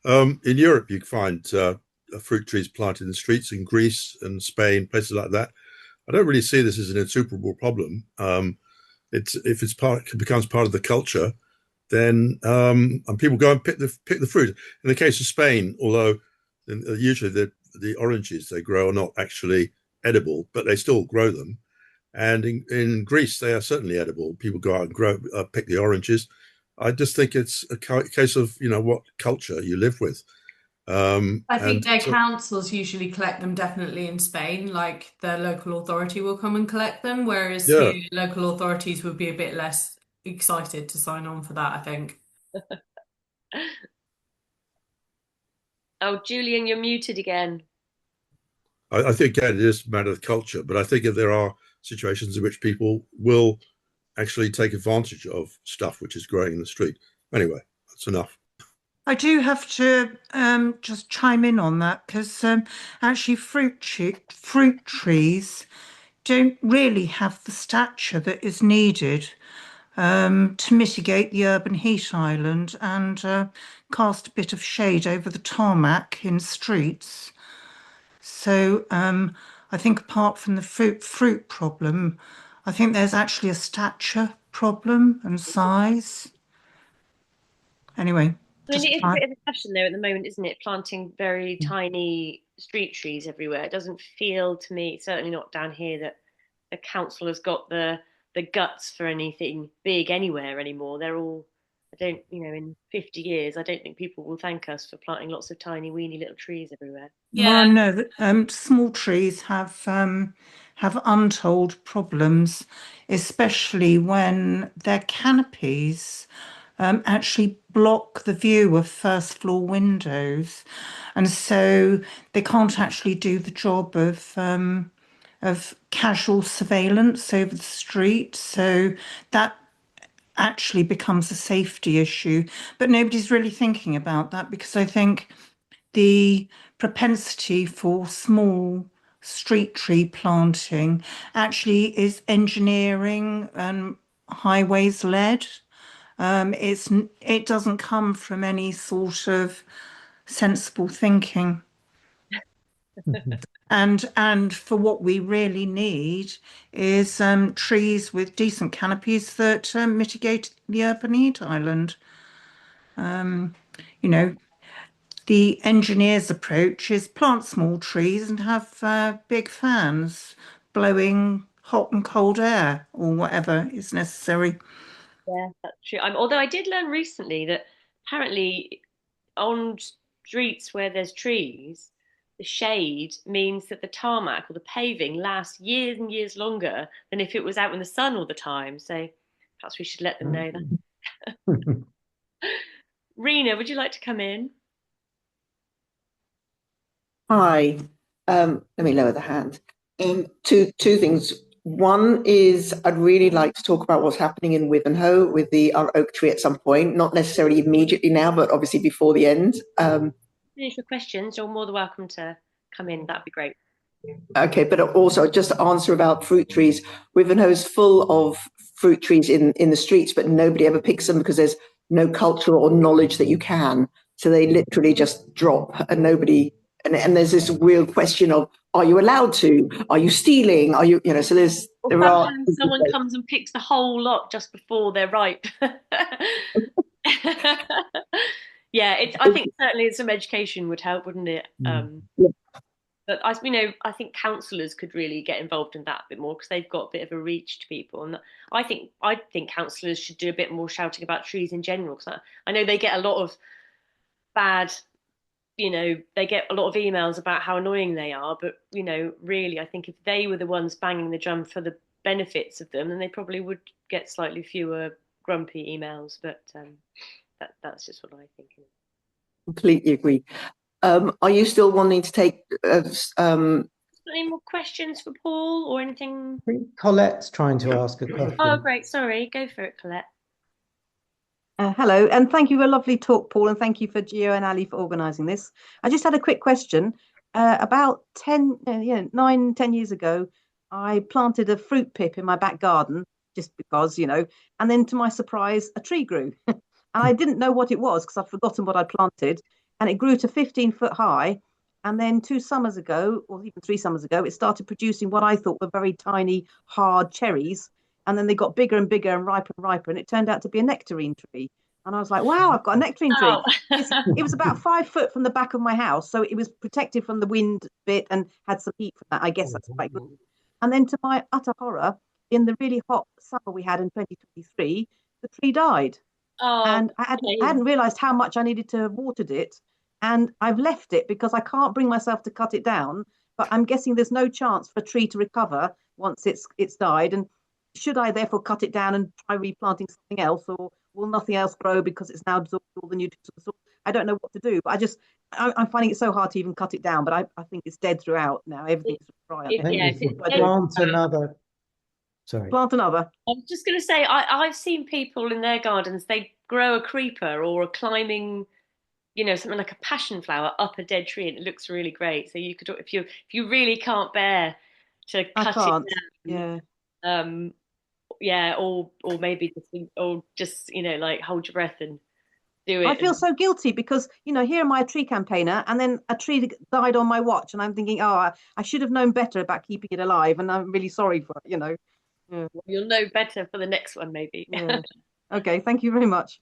Speaker 14: In Europe, you can find fruit trees planted in the streets in Greece and Spain, places like that. I don't really see this as an insuperable problem. If it becomes part of the culture, then and people go and pick the fruit. In the case of Spain, although usually the oranges they grow are not actually edible, but they still grow them. And in Greece, they are certainly edible. People go out and pick the oranges. I just think it's a case of what culture you live with.
Speaker 13: I think their councils usually collect them definitely in Spain, like the local authority will come and collect them, whereas here, local authorities would be a bit less excited to sign on for that, I think.
Speaker 1: Oh, Julian, you're muted again.
Speaker 14: I think it is a matter of culture, but I think if there are situations in which people will actually take advantage of stuff which is growing in the street. Anyway, that's enough.
Speaker 3: I do have to just chime in on that because actually fruit trees don't really have the stature that is needed to mitigate the urban heat island and cast a bit of shade over the tarmac in streets. So I think apart from the fruit problem, I think there's actually a stature problem and size. Anyway,
Speaker 1: I mean,
Speaker 3: just
Speaker 1: it is a bit of a fashion there at the moment, isn't it? Planting very tiny street trees everywhere. It doesn't feel to me, certainly not down here, that the council has got the guts for anything big anywhere anymore. They're all, I don't, in 50 years, I don't think people will thank us for planting lots of tiny, weeny little trees everywhere.
Speaker 3: Well, no, small trees have untold problems, especially when their canopies actually block the view of first floor windows, and so they can't actually do the job of casual surveillance over the street. So that actually becomes a safety issue, but nobody's really thinking about that because I think the propensity for small street tree planting actually is engineering and highways led. It doesn't come from any sort of sensible thinking. And for what we really need is trees with decent canopies that mitigate the urban heat island. You know, the engineer's approach is plant small trees and have big fans blowing hot and cold air or whatever is necessary.
Speaker 1: Yeah, that's true. Although I did learn recently that apparently on streets where there's trees, the shade means that the tarmac or the paving lasts years and years longer than if it was out in the sun all the time. So perhaps we should let them know that. Rena, would you like to come in?
Speaker 15: Hi. Let me lower the hand. Two things. One is I'd really like to talk about what's happening in Wivenhoe with our oak tree at some point, not necessarily immediately now, but obviously before the end.
Speaker 1: Finish your questions. You're more than welcome to come in. That'd be great.
Speaker 15: Okay, but also just to answer about fruit trees. Wivenhoe's full of fruit trees in the streets, but nobody ever picks them because there's no culture or knowledge that you can. So they literally just drop and nobody, and there's this real question of, are you allowed to? Are you stealing? Are you, so
Speaker 1: sometimes someone comes and picks the whole lot just before they're ripe. Yeah, I think certainly some education would help, wouldn't it? But I think councillors could really get involved in that a bit more because they've got a bit of a reach to people, and I think councillors should do a bit more shouting about trees in general because I know they get a lot of bad, they get a lot of emails about how annoying they are, but really, I think if they were the ones banging the drum for the benefits of them, then they probably would get slightly fewer grumpy emails. But that's just what I think.
Speaker 15: Completely agree. Are you still wanting to take
Speaker 1: any more questions for Paul or anything?
Speaker 9: Colette's trying to ask a question.
Speaker 1: Oh, great. Sorry. Go for it, Colette.
Speaker 16: Hello, and thank you for a lovely talk, Paul, and thank you for Gio and Ali for organising this. I just had a quick question. About 9, 10 years ago, I planted a fruit pip in my back garden, just because, and then to my surprise, a tree grew. And I didn't know what it was because I'd forgotten what I planted, and it grew to 15 foot high. And then 2 summers ago, or even 3 summers ago, it started producing what I thought were very tiny, hard cherries. And then they got bigger and bigger and riper, and it turned out to be a nectarine tree. And I was like, wow, I've got a nectarine tree. It was about 5 foot from the back of my house, so it was protected from the wind a bit and had some heat from that. I guess that's quite good. And then to my utter horror, in the really hot summer we had in 2023, the tree died. And I hadn't realised how much I needed to have watered it. And I've left it because I can't bring myself to cut it down. But I'm guessing there's no chance for a tree to recover once it's died. And should I therefore cut it down and try replanting something else, or will nothing else grow because it's now absorbed all the nutrients of the soil? I don't know what to do, but I'm finding it so hard to even cut it down. But I think it's dead throughout now. Everything's dry.
Speaker 9: Plant another. Sorry.
Speaker 16: Plant another.
Speaker 1: I was just going to say, I've seen people in their gardens, they grow a creeper or a climbing something like a passion flower up a dead tree, and it looks really great. So you could, if you really can't bear to
Speaker 16: I
Speaker 1: cut
Speaker 16: can't.
Speaker 1: it
Speaker 16: Yeah.
Speaker 1: down, yeah, or maybe just like hold your breath and do
Speaker 16: I
Speaker 1: it.
Speaker 16: feel
Speaker 1: And
Speaker 16: so guilty because, here am I, a tree campaigner, and then a tree died on my watch, and I'm thinking, oh, I should have known better about keeping it alive, and I'm really sorry for it. Yeah.
Speaker 1: you'll know better for the next one, maybe.
Speaker 16: Yeah. Okay, thank you very much.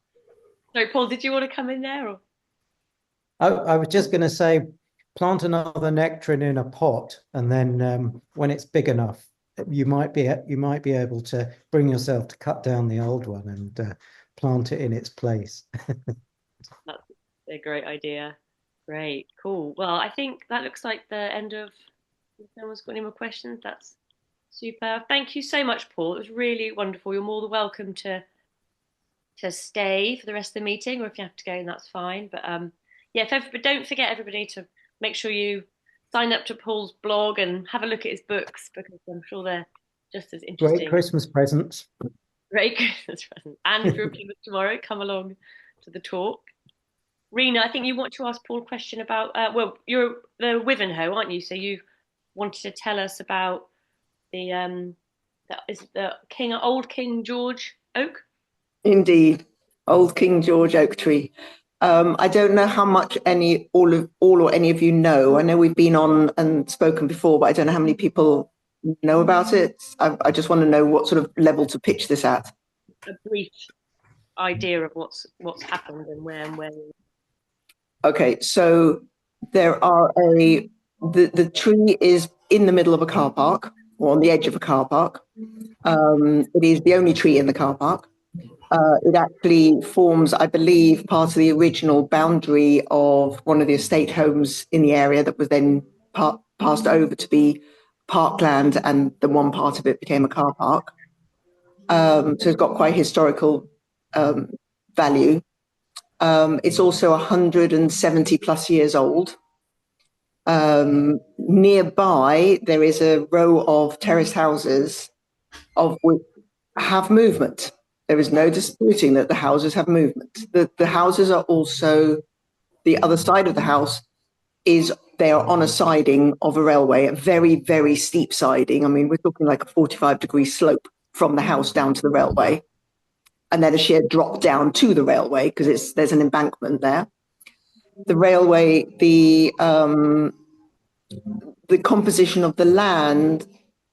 Speaker 1: Sorry, Paul, did you want to come in there? Or?
Speaker 9: I was just going to say, plant another nectarine in a pot, and then when it's big enough, you might be able to bring yourself to cut down the old one and plant it in its place.
Speaker 1: That's a great idea. Great, cool. Well, I think that looks like the end of. If no one's got any more questions, that's super. Thank you so much, Paul. It was really wonderful. You're more than welcome to stay for the rest of the meeting, or if you have to go, that's fine. But yeah, but don't forget, everybody, to make sure you sign up to Paul's blog and have a look at his books, because I'm sure they're just as interesting.
Speaker 9: Great Christmas presents.
Speaker 1: Great Christmas present. And if you're a Plymouth tomorrow, come along to the talk. Rena, I think you want to ask Paul a question about, well, you're the Wivenhoe, aren't you? So you wanted to tell us about the old King George oak?
Speaker 15: Indeed, old King George oak tree. I don't know how much all or any of you know. I know we've been on and spoken before, but I don't know how many people know about it. I just want to know what sort of level to pitch this at.
Speaker 1: A brief idea of what's happened and where and when.
Speaker 15: Okay, so there are the tree is in the middle of a car park, or on the edge of a car park. It is the only tree in the car park. It actually forms, I believe, part of the original boundary of one of the estate homes in the area that was then passed over to be parkland, and the one part of it became a car park. So it's got quite historical value. It's also 170 plus years old. Nearby, there is a row of terraced houses of which have movement. There is no disputing that the houses have movement. The houses are also, the other side of the house they are on a siding of a railway, a very, very steep siding. I mean, we're talking like a 45-degree slope from the house down to the railway. And then a sheer drop down to the railway, because there's an embankment there. The railway, the composition of the land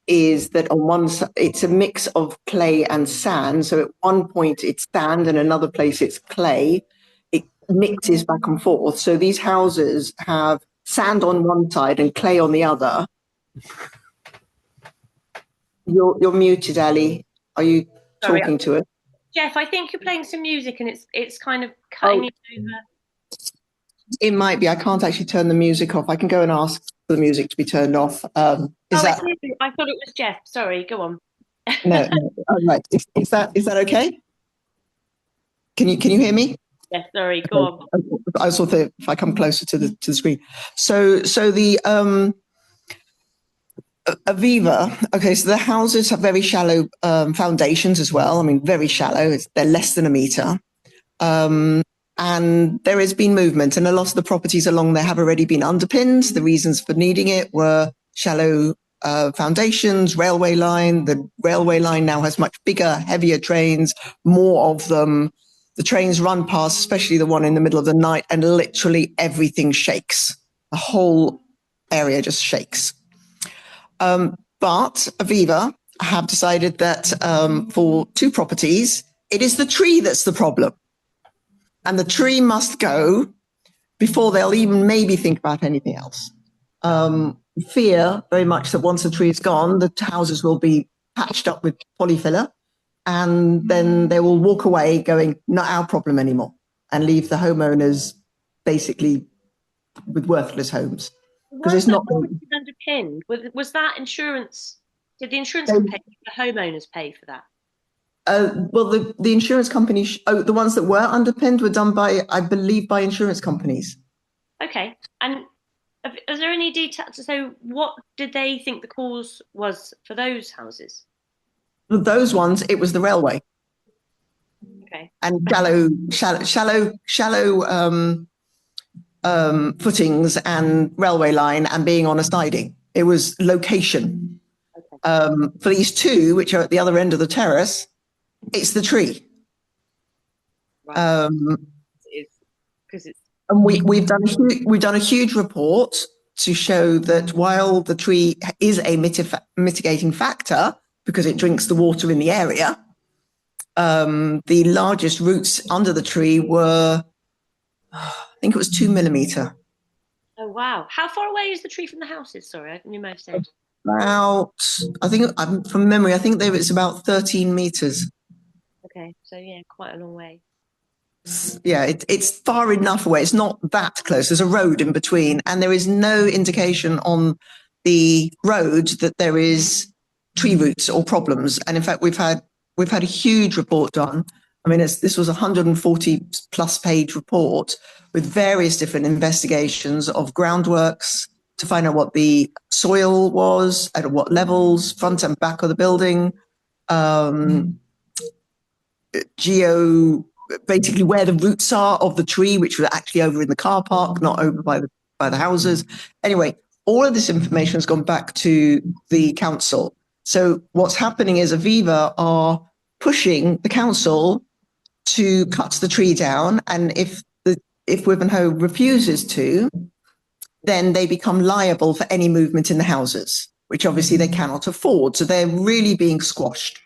Speaker 15: is that on one side, it's a mix of clay and sand. So at one point it's sand and another place it's clay. It mixes back and forth. So these houses have sand on one side and clay on the other. You're muted, Ali. Are you talking to it?
Speaker 1: Jeff, I think you're playing some music and it's kind of cutting it over.
Speaker 15: It might be. I can't actually turn the music off. I can go and ask for the music to be turned off.
Speaker 1: I thought it was Jeff. Sorry, go on.
Speaker 15: No. Right. Is that okay? Can you hear me?
Speaker 1: Yes. Sorry. Go on.
Speaker 15: I thought that if I come closer to the screen. So the Aviva. Okay. So the houses have very shallow foundations as well. I mean, very shallow. They're less than a meter. And there has been movement, and a lot of the properties along there have already been underpinned. The reasons for needing it were shallow foundations, railway line. The railway line now has much bigger, heavier trains, more of them. The trains run past, especially the one in the middle of the night, and literally everything shakes. The whole area just shakes. But Aviva have decided that for two properties, it is the tree that's the problem. And the tree must go before they'll even maybe think about anything else. Fear very much that once the tree is gone, the houses will be patched up with polyfiller, and then they will walk away going, not our problem anymore, and leave the homeowners basically with worthless homes. Because it's not
Speaker 1: underpinned. Was that insurance? Did the insurance company, the homeowners pay for that?
Speaker 15: Well, the insurance companies, the ones that were underpinned were done by, I believe, by insurance companies.
Speaker 1: Okay. And is there any detail? So what did they think the cause was for those houses?
Speaker 15: Those ones, it was the railway.
Speaker 1: Okay.
Speaker 15: And shallow footings and railway line and being on a siding. It was location. Okay. For these two, which are at the other end of the terrace, it's the tree. Right. And we've done a huge report to show that while the tree is a mitigating factor because it drinks the water in the area, the largest roots under the tree were, I think it was 2 millimeter.
Speaker 1: Oh wow! How far away is the tree from the houses? Sorry, you may have said.
Speaker 15: About, I think from memory, I think it's about 13 meters.
Speaker 1: Okay, so yeah, quite a long way.
Speaker 15: Yeah, it's far enough away. It's not that close. There's a road in between, and there is no indication on the road that there is tree roots or problems. And in fact, we've had a huge report done. I mean, this was a 140 plus page report with various different investigations of groundworks to find out what the soil was, at what levels, front and back of the building, basically where the roots are of the tree, which were actually over in the car park, not over by the houses. Anyway, all of this information has gone back to the council. So what's happening is Aviva are pushing the council to cut the tree down, and if Wivenhoe refuses to, then they become liable for any movement in the houses, which obviously they cannot afford. So they're really being squashed.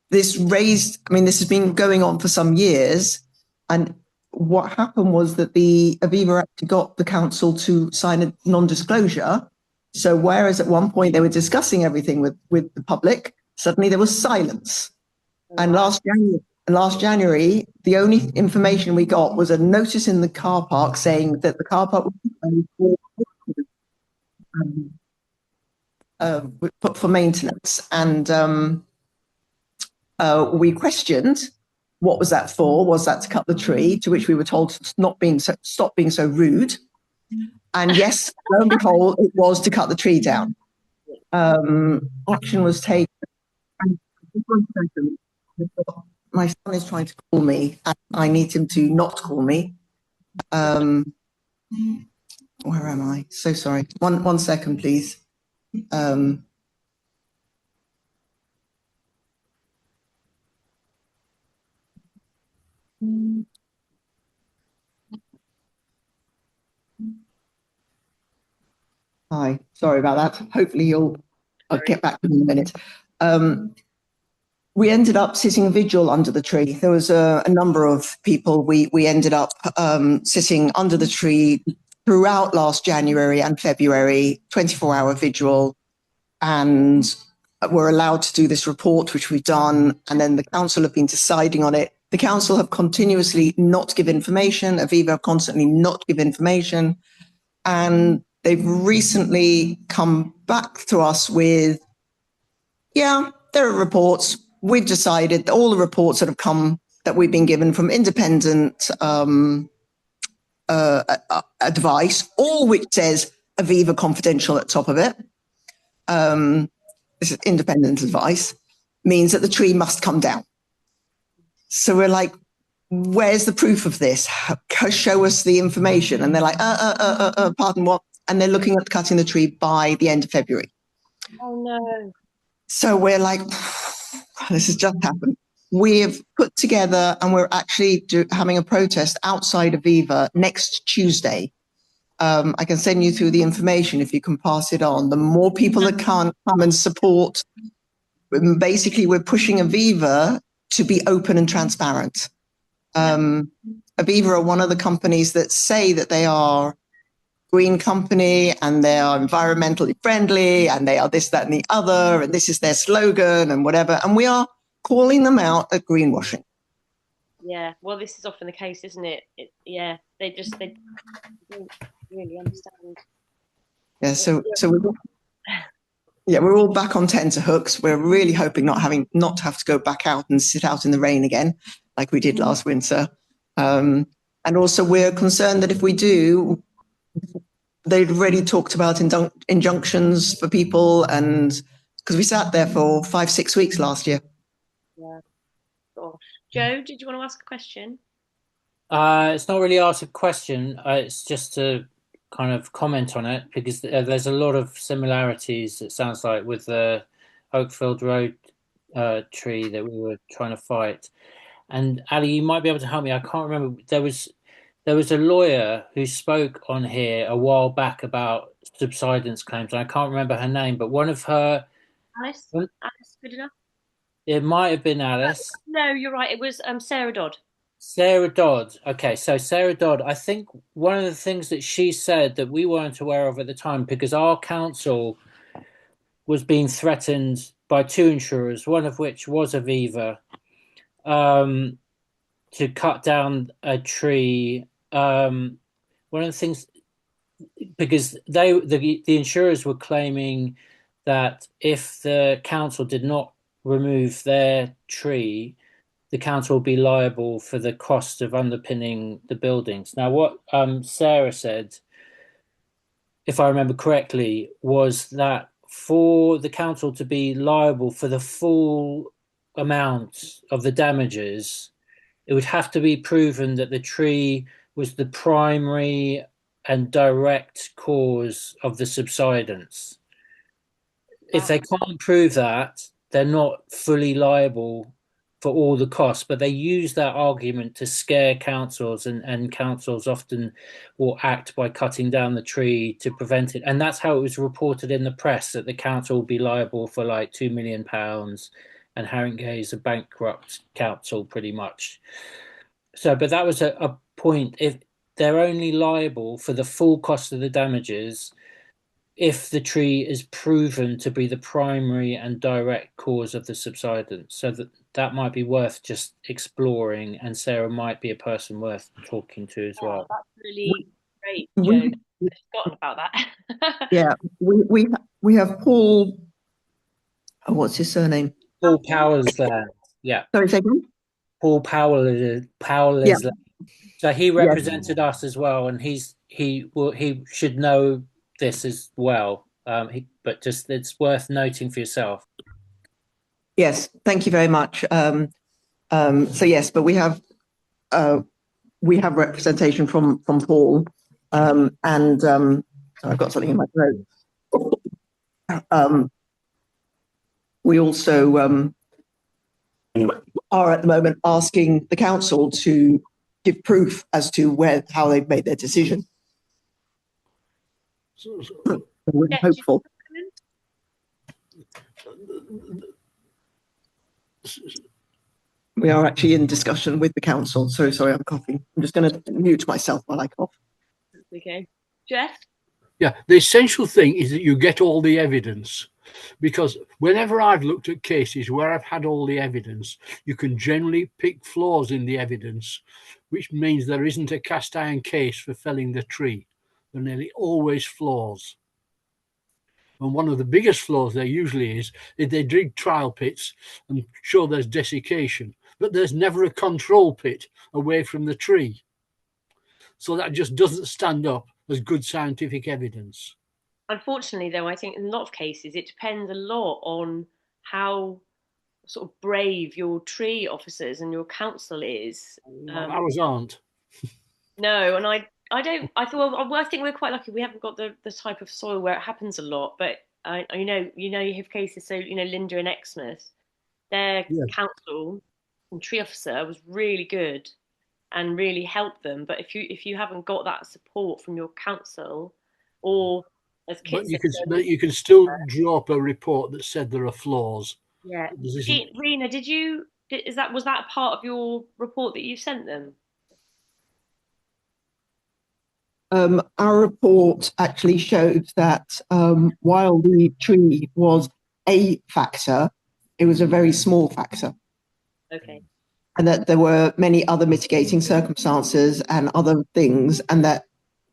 Speaker 15: This has been going on for some years. And what happened was that the Aviva actually got the council to sign a non-disclosure. So whereas at one point they were discussing everything with the public, suddenly there was silence. And last January, the only information we got was a notice in the car park saying that the car park was put for maintenance. And we questioned what was that for? Was that to cut the tree? To which we were told to stop being so rude. And yes, lo and behold, it was to cut the tree down. Action was taken. My son is trying to call me, and I need him to not call me. Where am I? So sorry. One second, please. Hi, sorry about that. Hopefully I'll get back to you in a minute. We ended up sitting vigil under the tree. There was a number of people. We ended up sitting under the tree throughout last January and February, 24-hour vigil, and we're allowed to do this report, which we've done, and then the council have been deciding on it. The council have continuously not give information. Aviva have constantly not give information, and they've recently come back to us with, yeah, there are reports. We've decided that all the reports that have come that we've been given from independent advice, all which says Aviva confidential at the top of it, this is independent advice, means that the tree must come down. So we're like, where's the proof of this? Show us the information. And they're like, pardon what? And they're looking at cutting the tree by the end of February.
Speaker 1: Oh no. So
Speaker 15: we're like, this has just happened. We've put together, and we're actually having a protest outside Aviva next Tuesday. I can send you through the information if you can pass it on. The more people that can come and support, basically we're pushing Aviva to be open and transparent. Aviva are one of the companies that say that they are green company and they are environmentally friendly and they are this, that, and the other, and this is their slogan and whatever. And we are calling them out at greenwashing.
Speaker 1: Yeah, well, this is often the case, isn't it? Yeah, they don't really understand.
Speaker 15: Yeah, so we're all back on tenterhooks. We're really hoping not to have to go back out and sit out in the rain again, like we did last winter. And also, we're concerned that if we do, they'd already talked about injunctions for people, and because we sat there for 5-6 weeks last year.
Speaker 1: Yeah. Gosh. Joe, did you want to ask a question?
Speaker 12: It's not really asked a question. It's just to kind of comment on it because there's a lot of similarities, it sounds like, with the Oakfield Road tree that we were trying to fight. And Ali, you might be able to help me. I can't remember. There was a lawyer who spoke on here a while back about subsidence claims. And I can't remember her name, but one of her,
Speaker 1: Alice? Alice, good enough?
Speaker 12: it might have been Alice.
Speaker 1: No, you're right. It was Sarah Dodd.
Speaker 12: Sarah Dodd. Okay, so Sarah Dodd, I think one of the things that she said that we weren't aware of at the time, because our council was being threatened by two insurers, one of which was Aviva, to cut down a tree. One of the things, because the insurers were claiming that if the council did not remove their tree, the council will be liable for the cost of underpinning the buildings. Now, what Sarah said, if I remember correctly, was that for the council to be liable for the full amount of the damages, it would have to be proven that the tree was the primary and direct cause of the subsidence. If they can't prove that, they're not fully liable for all the costs, but they use that argument to scare councils, and councils often will act by cutting down the tree to prevent it. And that's how it was reported in the press, that the council will be liable for like £2 million, and Haringey is a bankrupt council pretty much. So, but that was a point. If they're only liable for the full cost of the damages if the tree is proven to be the primary and direct cause of the subsidence. So that might be worth just exploring, and Sarah might be a person worth talking to as well.
Speaker 1: That's really great, Joe. I've forgotten about that.
Speaker 15: Yeah, we have Paul. Oh, what's his surname?
Speaker 12: Paul Powell's there. Yeah.
Speaker 15: Sorry, say again.
Speaker 12: Paul Powell is
Speaker 15: Yeah.
Speaker 12: there. So he represented us as well, and he should know this as well. But just it's worth noting for yourself.
Speaker 15: Yes, thank you very much. So yes, but we have representation from Paul, and so I've got something in my throat. We also are at the moment asking the council to give proof as to how they've made their decision. We're hopeful. We are actually in discussion with the council. So sorry, I'm coughing. I'm just going to mute myself while I cough.
Speaker 1: Okay. Jeff?
Speaker 6: Yeah, the essential thing is that you get all the evidence, because whenever I've looked at cases where I've had all the evidence, you can generally pick flaws in the evidence, which means there isn't a cast iron case for felling the tree. There are nearly always flaws. And one of the biggest flaws there usually is if they dig trial pits and show there's desiccation, but there's never a control pit away from the tree. So that just doesn't stand up as good scientific evidence.
Speaker 1: Unfortunately, though, I think in a lot of cases it depends a lot on how sort of brave your tree officers and your council is.
Speaker 6: Ours aren't.
Speaker 1: No, and I don't. I thought. Well, I think we're quite lucky. We haven't got the type of soil where it happens a lot. But you have cases. So Linda and Exmouth, their council and tree officer was really good and really helped them. But if you haven't got that support from your council, or as Kit
Speaker 6: but you can still draw up a report that said there are flaws.
Speaker 1: Yeah, Rena, was that part of your report that you sent them?
Speaker 15: Our report actually showed that while the tree was a factor, it was a very small factor.
Speaker 1: Okay.
Speaker 15: And that there were many other mitigating circumstances and other things, and that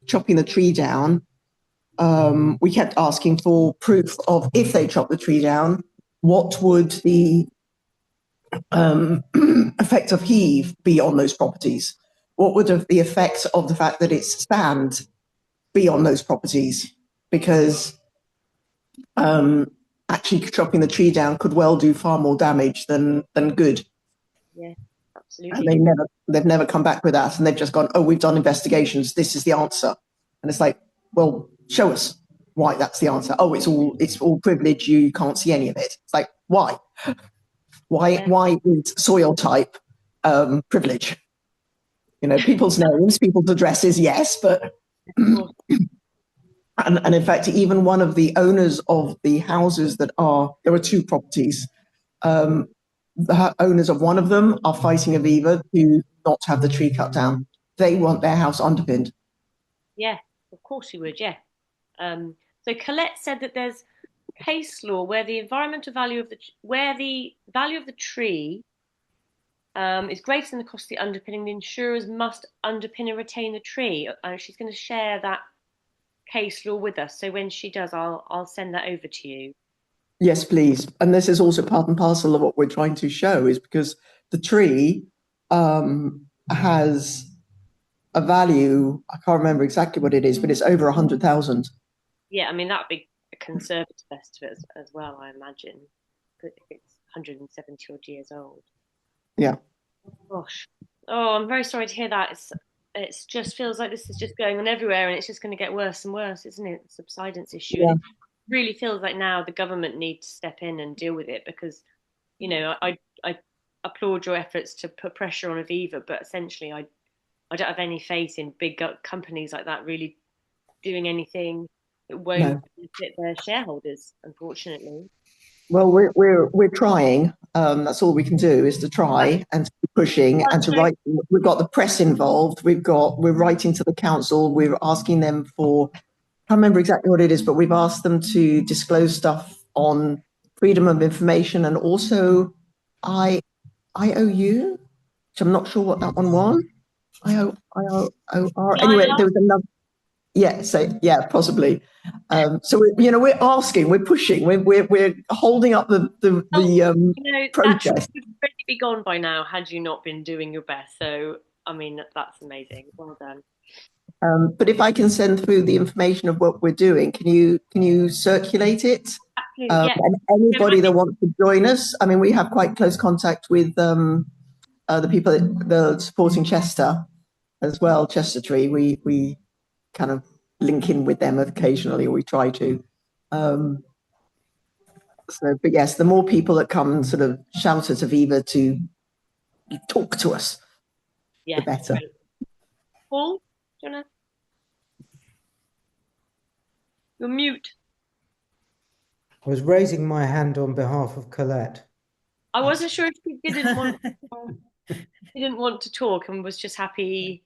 Speaker 15: chopping the tree down, we kept asking for proof of, if they chopped the tree down, what would the effect of heave be on those properties? What would the effect of the fact that it's sand be on those properties? Because actually chopping the tree down could well do far more damage than good.
Speaker 1: Yeah,
Speaker 15: And they've never come back with that, and they've just gone, oh, we've done investigations, this is the answer. And it's like, well, show us why that's the answer. Oh, it's all privilege, you can't see any of it. It's like, why is soil type privilege? People's names, people's addresses, yes, but and in fact, even one of the owners of the houses there are two properties. The owners of one of them are fighting Aviva to not have the tree cut down. They want their house underpinned.
Speaker 1: Yeah, of course you would, yeah. So Colette said that there's case law where the value of the tree is greater than the cost of the underpinning, the insurers must underpin and retain the tree. She's going to share that case law with us. So when she does, I'll send that over to you.
Speaker 15: Yes, please. And this is also part and parcel of what we're trying to show, is because the tree has a value. I can't remember exactly what it is, but it's over 100,000.
Speaker 1: Yeah, I mean, that would be a conservative estimate as well, I imagine, if it's 170 odd years old.
Speaker 15: Yeah.
Speaker 1: Gosh. Oh, I'm very sorry to hear that. It just feels like this is just going on everywhere, and it's just going to get worse and worse, isn't it? The subsidence issue.
Speaker 15: Yeah.
Speaker 1: It really feels like now the government needs to step in and deal with it, because, I applaud your efforts to put pressure on Aviva, but essentially I don't have any faith in big companies like that really doing anything that won't benefit their shareholders, unfortunately.
Speaker 15: Well, we're trying. That's all we can do, is to try and to keep pushing and to write. We've got the press involved. We're writing to the council. We're asking them for, I can't remember exactly what it is, but we've asked them to disclose stuff on freedom of information, and also IOU, which I'm not sure what that one was. IOR. Anyway, there was another. Yeah, yeah, possibly. So we're asking, we're pushing, we're holding up the
Speaker 1: That
Speaker 15: process.
Speaker 1: would already be gone by now had you not been doing your best. So I mean, that's amazing. Well done.
Speaker 15: But if I can send through the information of what we're doing, can you circulate it?
Speaker 1: Absolutely, yeah.
Speaker 15: And anybody that wants to join us, I mean, we have quite close contact with the people that are supporting Chester as well, Chester Tree. We kind of link in with them occasionally, or we try to. But yes, the more people that come and sort of shout at Aviva to talk to us, the better.
Speaker 1: Great. Paul, do you want to? You're mute.
Speaker 9: I was raising my hand on behalf of Colette.
Speaker 1: I wasn't sure if you didn't want to talk and was just happy.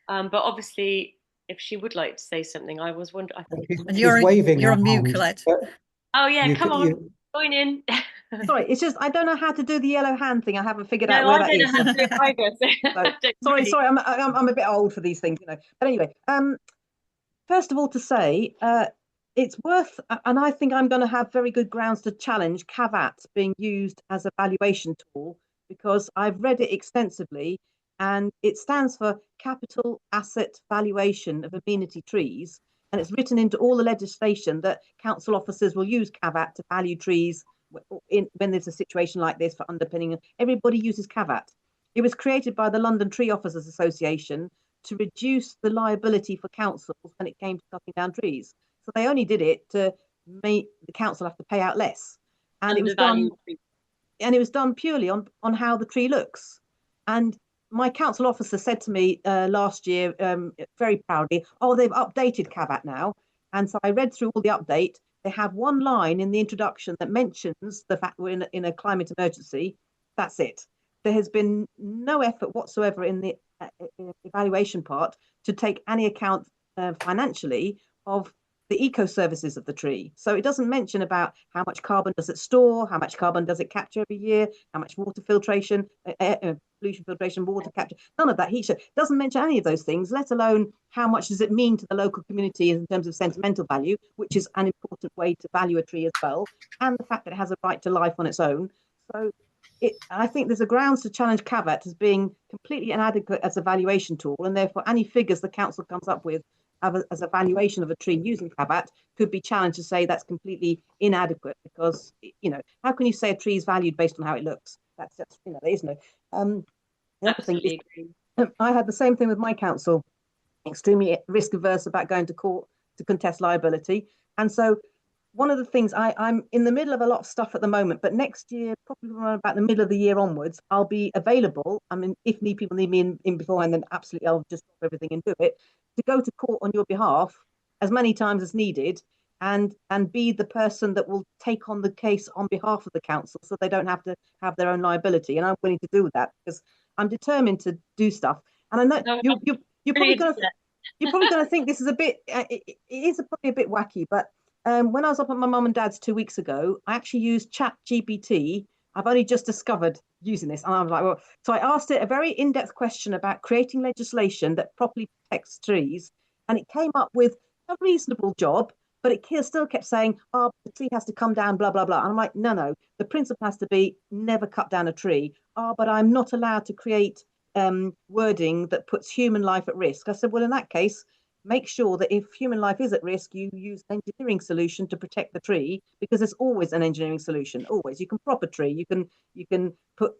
Speaker 1: But obviously, if she would like to say something, I was wondering.
Speaker 2: And you're
Speaker 9: waving.
Speaker 2: You're on mute, Colette.
Speaker 1: Oh yeah, come on, join in.
Speaker 16: Sorry, it's just I don't know how to do the yellow hand thing. I haven't figured out where that is.
Speaker 1: No, I don't know how to do it either.
Speaker 16: So, sorry, I'm a bit old for these things, But anyway, first of all, to say it's worth, and I think I'm going to have very good grounds to challenge CAVAT being used as a valuation tool, because I've read it extensively, and it stands for Capital Asset Valuation of Amenity Trees, and it's written into all the legislation that council officers will use CAVAT to value trees when there's a situation like this for underpinning. Everybody uses CAVAT. It was created by the London Tree Officers Association to reduce the liability for councils when it came to cutting down trees. So they only did it to make the council have to pay out less. And it was done purely on how the tree looks. And my council officer said to me last year, very proudly, oh, they've updated CAVAT now. And so I read through all the update. They have one line in the introduction that mentions the fact we're in a climate emergency. That's it. There has been no effort whatsoever in the evaluation part to take any account financially of the eco services of the tree. So it doesn't mention about how much carbon does it store, how much carbon does it capture every year, how much water filtration, pollution filtration, water capture, none of that. Heat doesn't mention any of those things, let alone how much does it mean to the local community in terms of sentimental value, which is an important way to value a tree as well, and the fact that it has a right to life on its own. So I think there's a grounds to challenge CAVAT as being completely inadequate as a valuation tool, and therefore any figures the council comes up with as a valuation of a tree using CAVAT could be challenged to say that's completely inadequate, because how can you say a tree is valued based on how it looks? That's just there is no. The other thing is,
Speaker 1: Absolutely agree.
Speaker 16: I had the same thing with my council, extremely risk averse about going to court to contest liability. And so one of the things I'm in the middle of a lot of stuff at the moment, but next year, probably around about the middle of the year onwards, I'll be available. I mean, if people need me in beforehand, then absolutely I'll just drop everything and do it, to go to court on your behalf as many times as needed, and be the person that will take on the case on behalf of the council so they don't have to have their own liability. And I'm willing to do that because I'm determined to do stuff. And I know
Speaker 1: No,
Speaker 16: you're probably going to you're probably going to think this is a bit it is probably a bit wacky, but when I was up at my mum and dad's 2 weeks ago, I actually used Chat GPT. I've only just discovered using this, and I was like, well, so I asked it a very in-depth question about creating legislation that properly protects trees, and it came up with a reasonable job, but it still kept saying, "Oh, the tree has to come down, blah blah blah." And I'm like, no, the principle has to be never cut down a tree. Oh, but I'm not allowed to create wording that puts human life at risk. I said, well, in that case, make sure that if human life is at risk, you use an engineering solution to protect the tree, because there's always an engineering solution. Always, you can prop a tree, you can put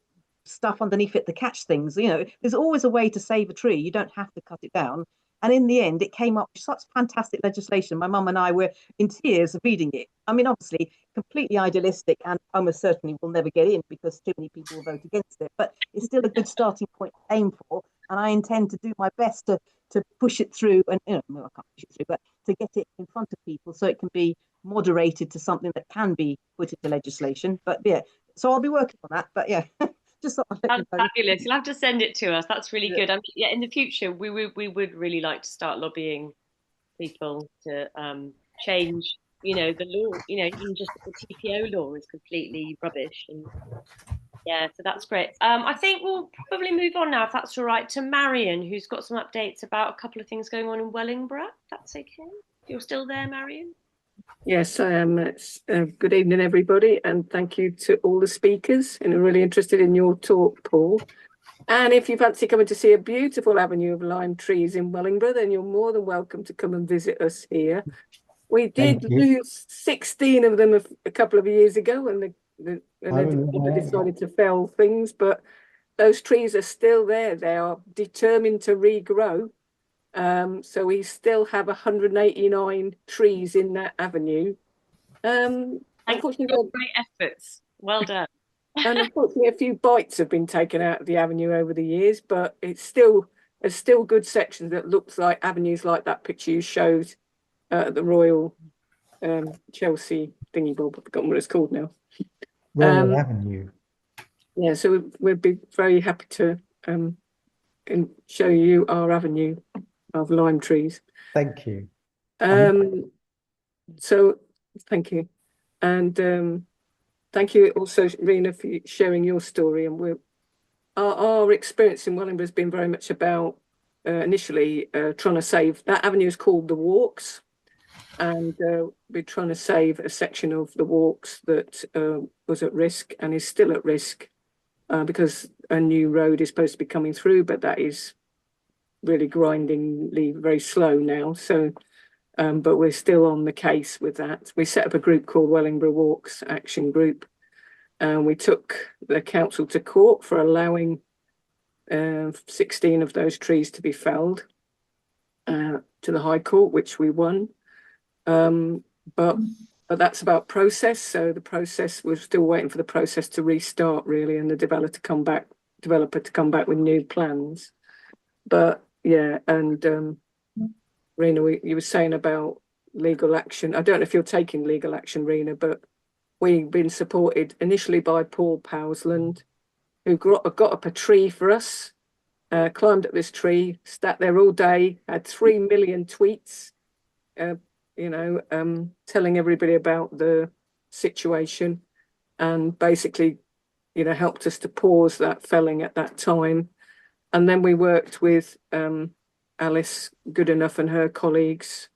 Speaker 16: stuff underneath it to catch things. There's always a way to save a tree. You don't have to cut it down. And in the end, it came up with such fantastic legislation. My mum and I were in tears reading it. I mean, obviously, completely idealistic, and almost certainly will never get in because too many people will vote against it. But it's still a good starting point to aim for. And I intend to do my best to push it through. And I can't push it through, but to get it in front of people so it can be moderated to something that can be put into legislation. But yeah, so I'll be working on that. But yeah. Just
Speaker 1: That's fabulous. You'll have to send it to us. That's really good. I mean, yeah, in the future, we would really like to start lobbying people to change, the law. Even just the TPO law is completely rubbish. And yeah, so that's great. I think we'll probably move on now, if that's all right, to Marion, who's got some updates about a couple of things going on in Wellingborough. If that's okay. You're still there, Marion?
Speaker 17: Yes, I am. Good evening, everybody, and thank you to all the speakers. And I'm really interested in your talk, Paul. And if you fancy coming to see a beautiful avenue of lime trees in Wellingborough, then you're more than welcome to come and visit us here. We did lose 16 of them a couple of years ago when the developer decided to fell things, but those trees are still there. They are determined to regrow. So we still have 189 trees in that avenue. Unfortunately,
Speaker 1: great efforts. Well done.
Speaker 17: And unfortunately, a few bites have been taken out of the avenue over the years, but there's still good sections that looks like avenues like that picture you showed at the Royal Chelsea thingy bob. I've forgotten what it's called now.
Speaker 9: Royal Avenue. Yeah,
Speaker 17: so we'd be very happy to show you our avenue of lime trees.
Speaker 9: Thank you.
Speaker 17: So thank you. And thank you also, Rena, for sharing your story. And our experience in Wellingborough has been very much about initially trying to save, that avenue is called the Walks. And we're trying to save a section of the Walks that was at risk and is still at risk because a new road is supposed to be coming through, but that is really grindingly very slow now. So, but we're still on the case with that. We set up a group called Wellingborough Walks Action Group, and we took the council to court for allowing 16 of those trees to be felled to the High Court, which we won. But that's about process. So the process, we're still waiting for the process to restart, really, and the developer to come back with new plans. But yeah, and Rena, you were saying about legal action. I don't know if you're taking legal action, Rena, but we've been supported initially by Paul Powsland, who got up a tree for us, climbed up this tree, sat there all day, had 3 million tweets, telling everybody about the situation, and basically, helped us to pause that felling at that time. And then we worked with Alice Goodenough and her colleagues,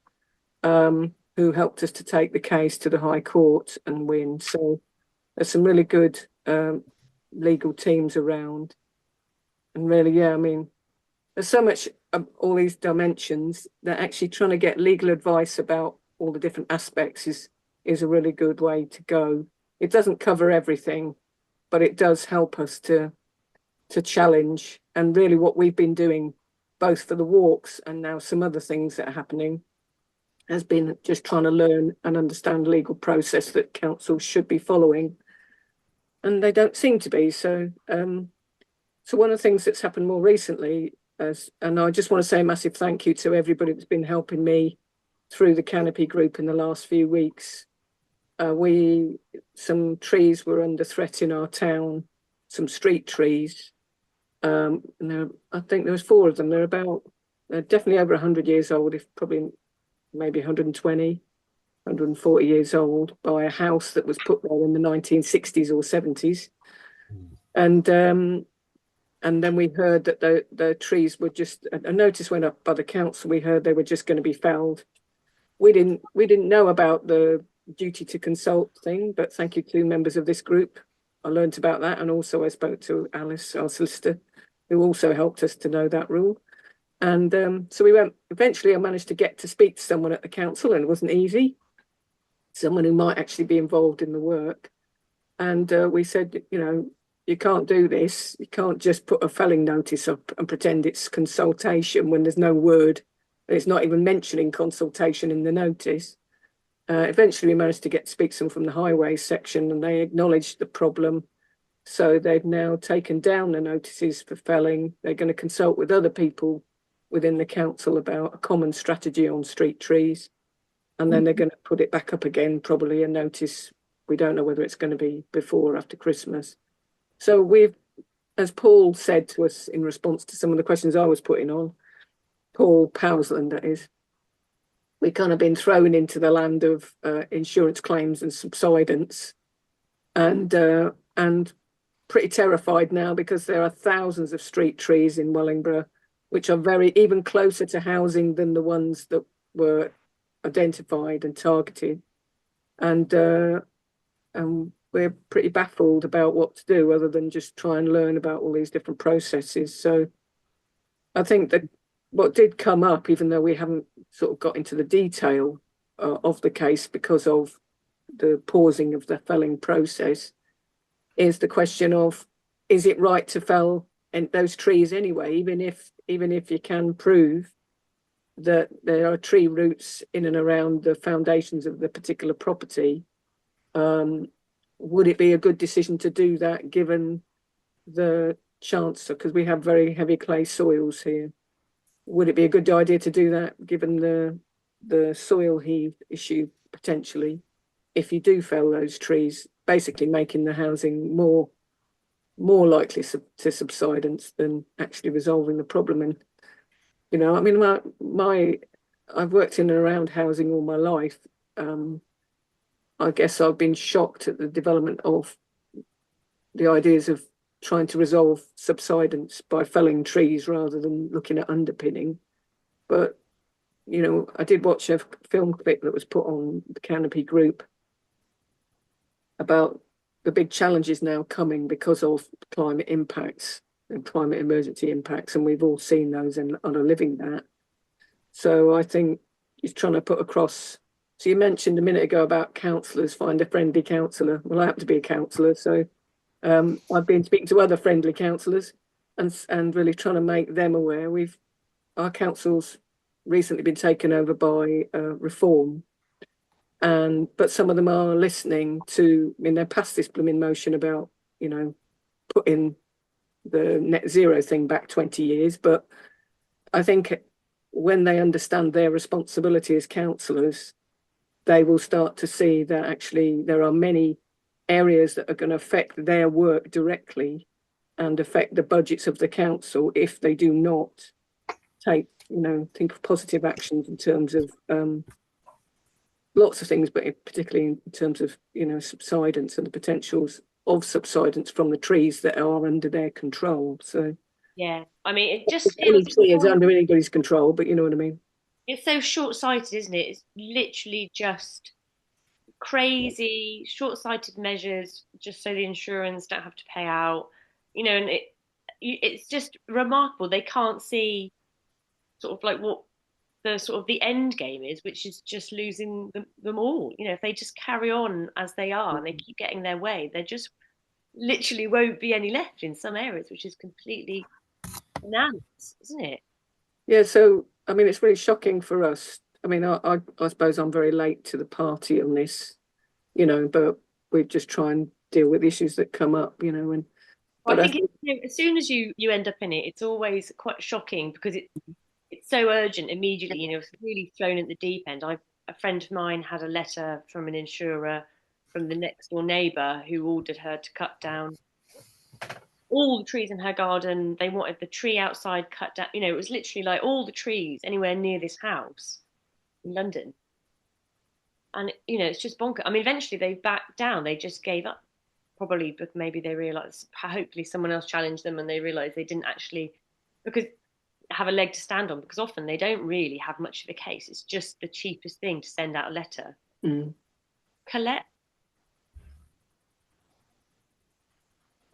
Speaker 17: who helped us to take the case to the High Court and win. So there's some really good legal teams around. And really, yeah, I mean, there's so much of all these dimensions that actually trying to get legal advice about all the different aspects is a really good way to go. It doesn't cover everything, but it does help us to to challenge. And really what we've been doing, both for the walks and now some other things that are happening, has been just trying to learn and understand legal process that councils should be following. And they don't seem to be. So so one of the things that's happened more recently, and I just want to say a massive thank you to everybody that's been helping me through the Canopy group in the last few weeks. Some trees were under threat in our town, some street trees. I think there was 4 of them. They're definitely over 100 years old, if probably maybe 120, 140 years old, by a house that was put there in the 1960s or 70s. And then we heard that the trees were just, a notice went up by the council. We heard they were just going to be felled. We didn't know about the duty to consult thing, but thank you to members of this group. I learned about that, and also I spoke to Alice, our solicitor, who also helped us to know that rule. And so we went, eventually I managed to get to speak to someone at the council, and it wasn't easy, someone who might actually be involved in the work. And we said, you can't do this. You can't just put a felling notice up and pretend it's consultation when there's no word. It's not even mentioning consultation in the notice. Eventually we managed to get to speak to someone from the highways section, and they acknowledged the problem. So they've now taken down the notices for felling. They're going to consult with other people within the council about a common strategy on street trees. And then they're going to put it back up again, probably a notice. We don't know whether it's going to be before or after Christmas. So we've, as Paul said to us in response to some of the questions I was putting on, Paul Powsland, that is, we've kind of been thrown into the land of insurance claims and subsidence, and pretty terrified now because there are thousands of street trees in Wellingborough, which are even closer to housing than the ones that were identified and targeted. And we're pretty baffled about what to do other than just try and learn about all these different processes. So I think that what did come up, even though we haven't sort of got into the detail of the case because of the pausing of the felling process, is the question of, is it right to fell those trees anyway, even if you can prove that there are tree roots in and around the foundations of the particular property? Would it be a good decision to do that given the chance, because we have very heavy clay soils here? Would it be a good idea to do that given the soil heave issue potentially, if you do fell those trees, basically making the housing more likely to subsidence than actually resolving the problem? And I mean, I've worked in and around housing all my life. I guess I've been shocked at the development of the ideas of trying to resolve subsidence by felling trees rather than looking at underpinning. But, I did watch a film clip that was put on the Canopy group about the big challenges now coming because of climate impacts and climate emergency impacts, and we've all seen those and are living that. So I think he's trying to put across. So you mentioned a minute ago about councillors, find a friendly councillor. Well, I happen to be a councillor, so I've been speaking to other friendly councillors and really trying to make them aware. Our council's recently been taken over by Reform, but some of them are listening to. I mean, they passed this blooming motion about putting the net zero thing back 20 years, but I think when they understand their responsibility as councillors, they will start to see that actually there are many areas that are going to affect their work directly and affect the budgets of the council if they do not think of positive actions in terms of lots of things, but particularly in terms of subsidence and the potentials of subsidence from the trees that are under their control. So
Speaker 1: yeah, I mean, it just
Speaker 17: any
Speaker 1: feels
Speaker 17: tree is under anybody's control, but you know what I mean.
Speaker 1: It's so short-sighted, isn't it? It's literally just crazy short-sighted measures just so the insurance don't have to pay out, and it's just remarkable. They can't see sort of like what the end game is, which is just losing them all. If they just carry on as they are and they keep getting their way, they're just literally won't be any left in some areas, which is completely bananas, isn't it?
Speaker 17: Yeah, so I mean, it's really shocking for us. I mean, I suppose I'm very late to the party on this, but we just try and deal with issues that come up, and
Speaker 1: Well,
Speaker 17: but
Speaker 1: I
Speaker 17: I
Speaker 1: think
Speaker 17: think
Speaker 1: as soon as you end up in it, it's always quite shocking because it's so urgent immediately. It's really thrown at the deep end. A friend of mine had a letter from an insurer from the next door neighbour who ordered her to cut down all the trees in her garden. They wanted the tree outside cut down. It was literally like all the trees anywhere near this house in London. And it's just bonkers. I mean, eventually they backed down. They just gave up, probably, but maybe they realised. Hopefully, someone else challenged them, and they realised they didn't actually because have a leg to stand on. Because often they don't really have much of a case. It's just the cheapest thing to send out a letter. Collect.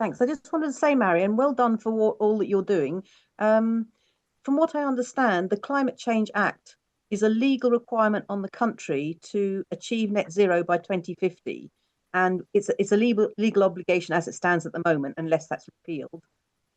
Speaker 16: Thanks. I just wanted to say, Marion, well done for all that you're doing. From what I understand, the Climate Change Act is a legal requirement on the country to achieve net zero by 2050. And it's a legal obligation as it stands at the moment, unless that's repealed,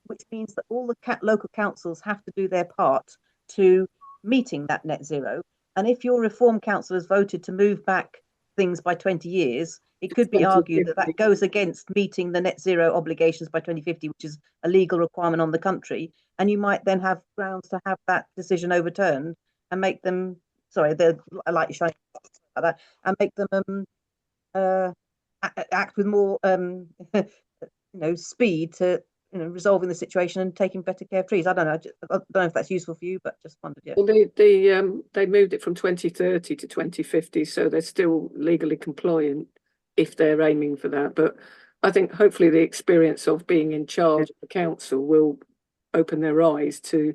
Speaker 16: which means that all the local councils have to do their part to meeting that net zero. And if your reform council has voted to move back things by 20 years, it could be argued that that goes against meeting the net zero obligations by 2050, which is a legal requirement on the country. And you might then have grounds to have that decision overturned and make them, sorry, the light shining like that, and make them act with more speed to resolving the situation and taking better care of trees. I don't know. I don't know if that's useful for you, but just wondered. Yeah.
Speaker 17: well, they moved it from 2030 to 2050, so they're still legally compliant if they're aiming for that. But I think hopefully the experience of being in charge of the council will open their eyes to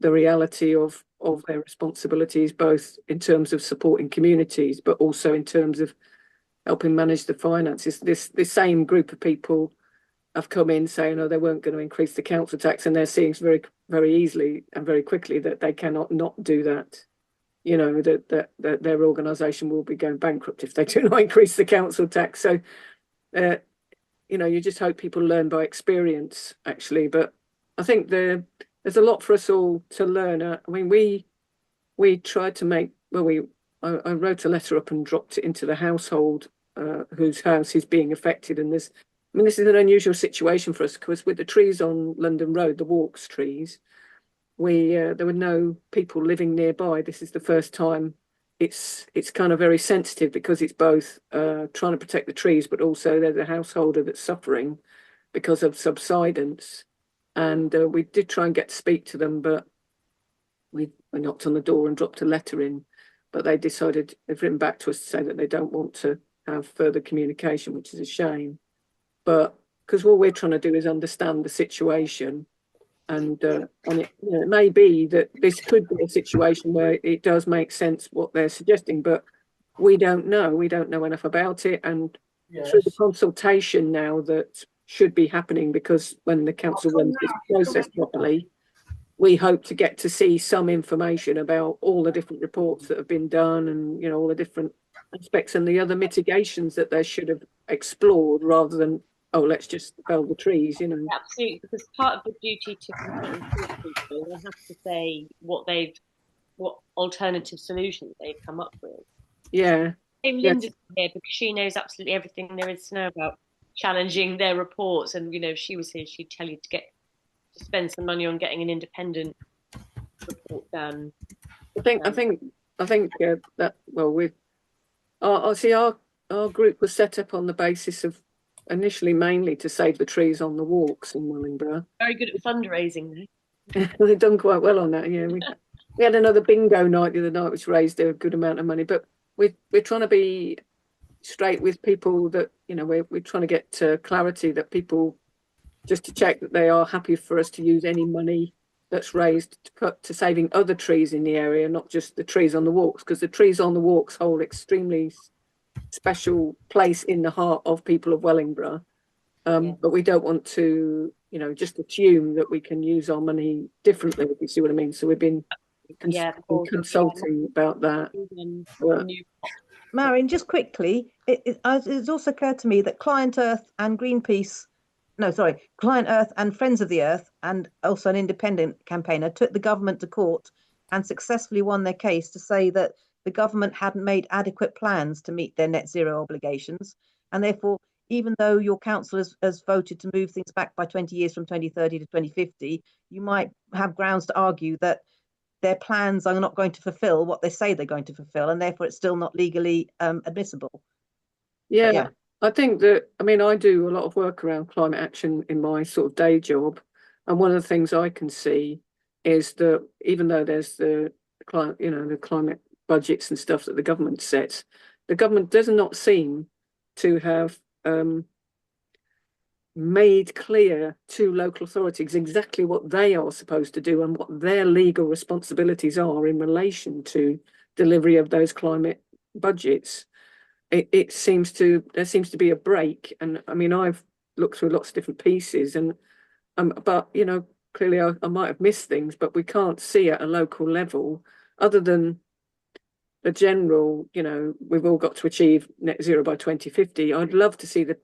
Speaker 17: the reality of their responsibilities, both in terms of supporting communities, but also in terms of helping manage the finances. This same group of people have come in saying, oh, they weren't going to increase the council tax, and they're seeing very, very easily and very quickly that they cannot not do that. That their organisation will be going bankrupt if they do not increase the council tax. So, you just hope people learn by experience, actually. But I think there's a lot for us all to learn. I mean, we tried to make, I wrote a letter up and dropped it into the household whose house is being affected. And this is an unusual situation for us because with the trees on London Road, the walks trees, there were no people living nearby. This is the first time it's kind of very sensitive because it's both trying to protect the trees, but also there's a householder that's suffering because of subsidence. And we did try and get to speak to them, but we knocked on the door and dropped a letter in. But they've written back to us to say that they don't want to have further communication, which is a shame. But because what we're trying to do is understand the situation, and it may be that this could be a situation where it does make sense what they're suggesting, but we don't know. We don't know enough about it, and through the consultation now that should be happening, because when the council runs this process properly, we hope to get to see some information about all the different reports that have been done and all the different aspects and the other mitigations that they should have explored rather than let's just fell the trees.
Speaker 1: Absolutely, because part of the duty to consult people, they have to say what alternative solutions they've come up with.
Speaker 17: Yeah.
Speaker 1: Linda's here because she knows absolutely everything there is to know about challenging their reports, and she was here. She'd tell you to spend some money on getting an independent report done.
Speaker 17: I think that our group was set up on the basis of initially mainly to save the trees on the walks in Wellingborough.
Speaker 1: Very good at fundraising, though.
Speaker 17: They've done quite well on that. Yeah, we had another bingo night the other night, which raised a good amount of money. But we're trying to be straight with people that we're trying to get clarity that people, just to check that they are happy for us to use any money that's raised to put to saving other trees in the area, not just the trees on the walks, because the trees on the walks hold extremely special place in the heart of people of Wellingborough. But we don't want to, just assume that we can use our money differently, if you see what I mean. So we've been consulting about that.
Speaker 16: Marion, just quickly, it's also occurred to me that Client Earth and Greenpeace no, sorry, Client Earth and Friends of the Earth, and also an independent campaigner, took the government to court and successfully won their case to say that the government hadn't made adequate plans to meet their net zero obligations. And therefore, even though your council has voted to move things back by 20 years from 2030 to 2050, you might have grounds to argue that their plans are not going to fulfill what they say they're going to fulfill, and therefore it's still not legally admissible.
Speaker 17: Yeah,
Speaker 16: yeah.
Speaker 17: I think that, I mean, I do a lot of work around climate action in my sort of day job. And one of the things I can see is that even though there's the climate, the climate budgets and stuff that the government sets, the government does not seem to have made clear to local authorities exactly what they are supposed to do and what their legal responsibilities are in relation to delivery of those climate budgets. There seems to be a break, and I mean, I've looked through lots of different pieces, and but clearly I might have missed things, but we can't see at a local level other than the general, we've all got to achieve net zero by 2050. I'd love to see the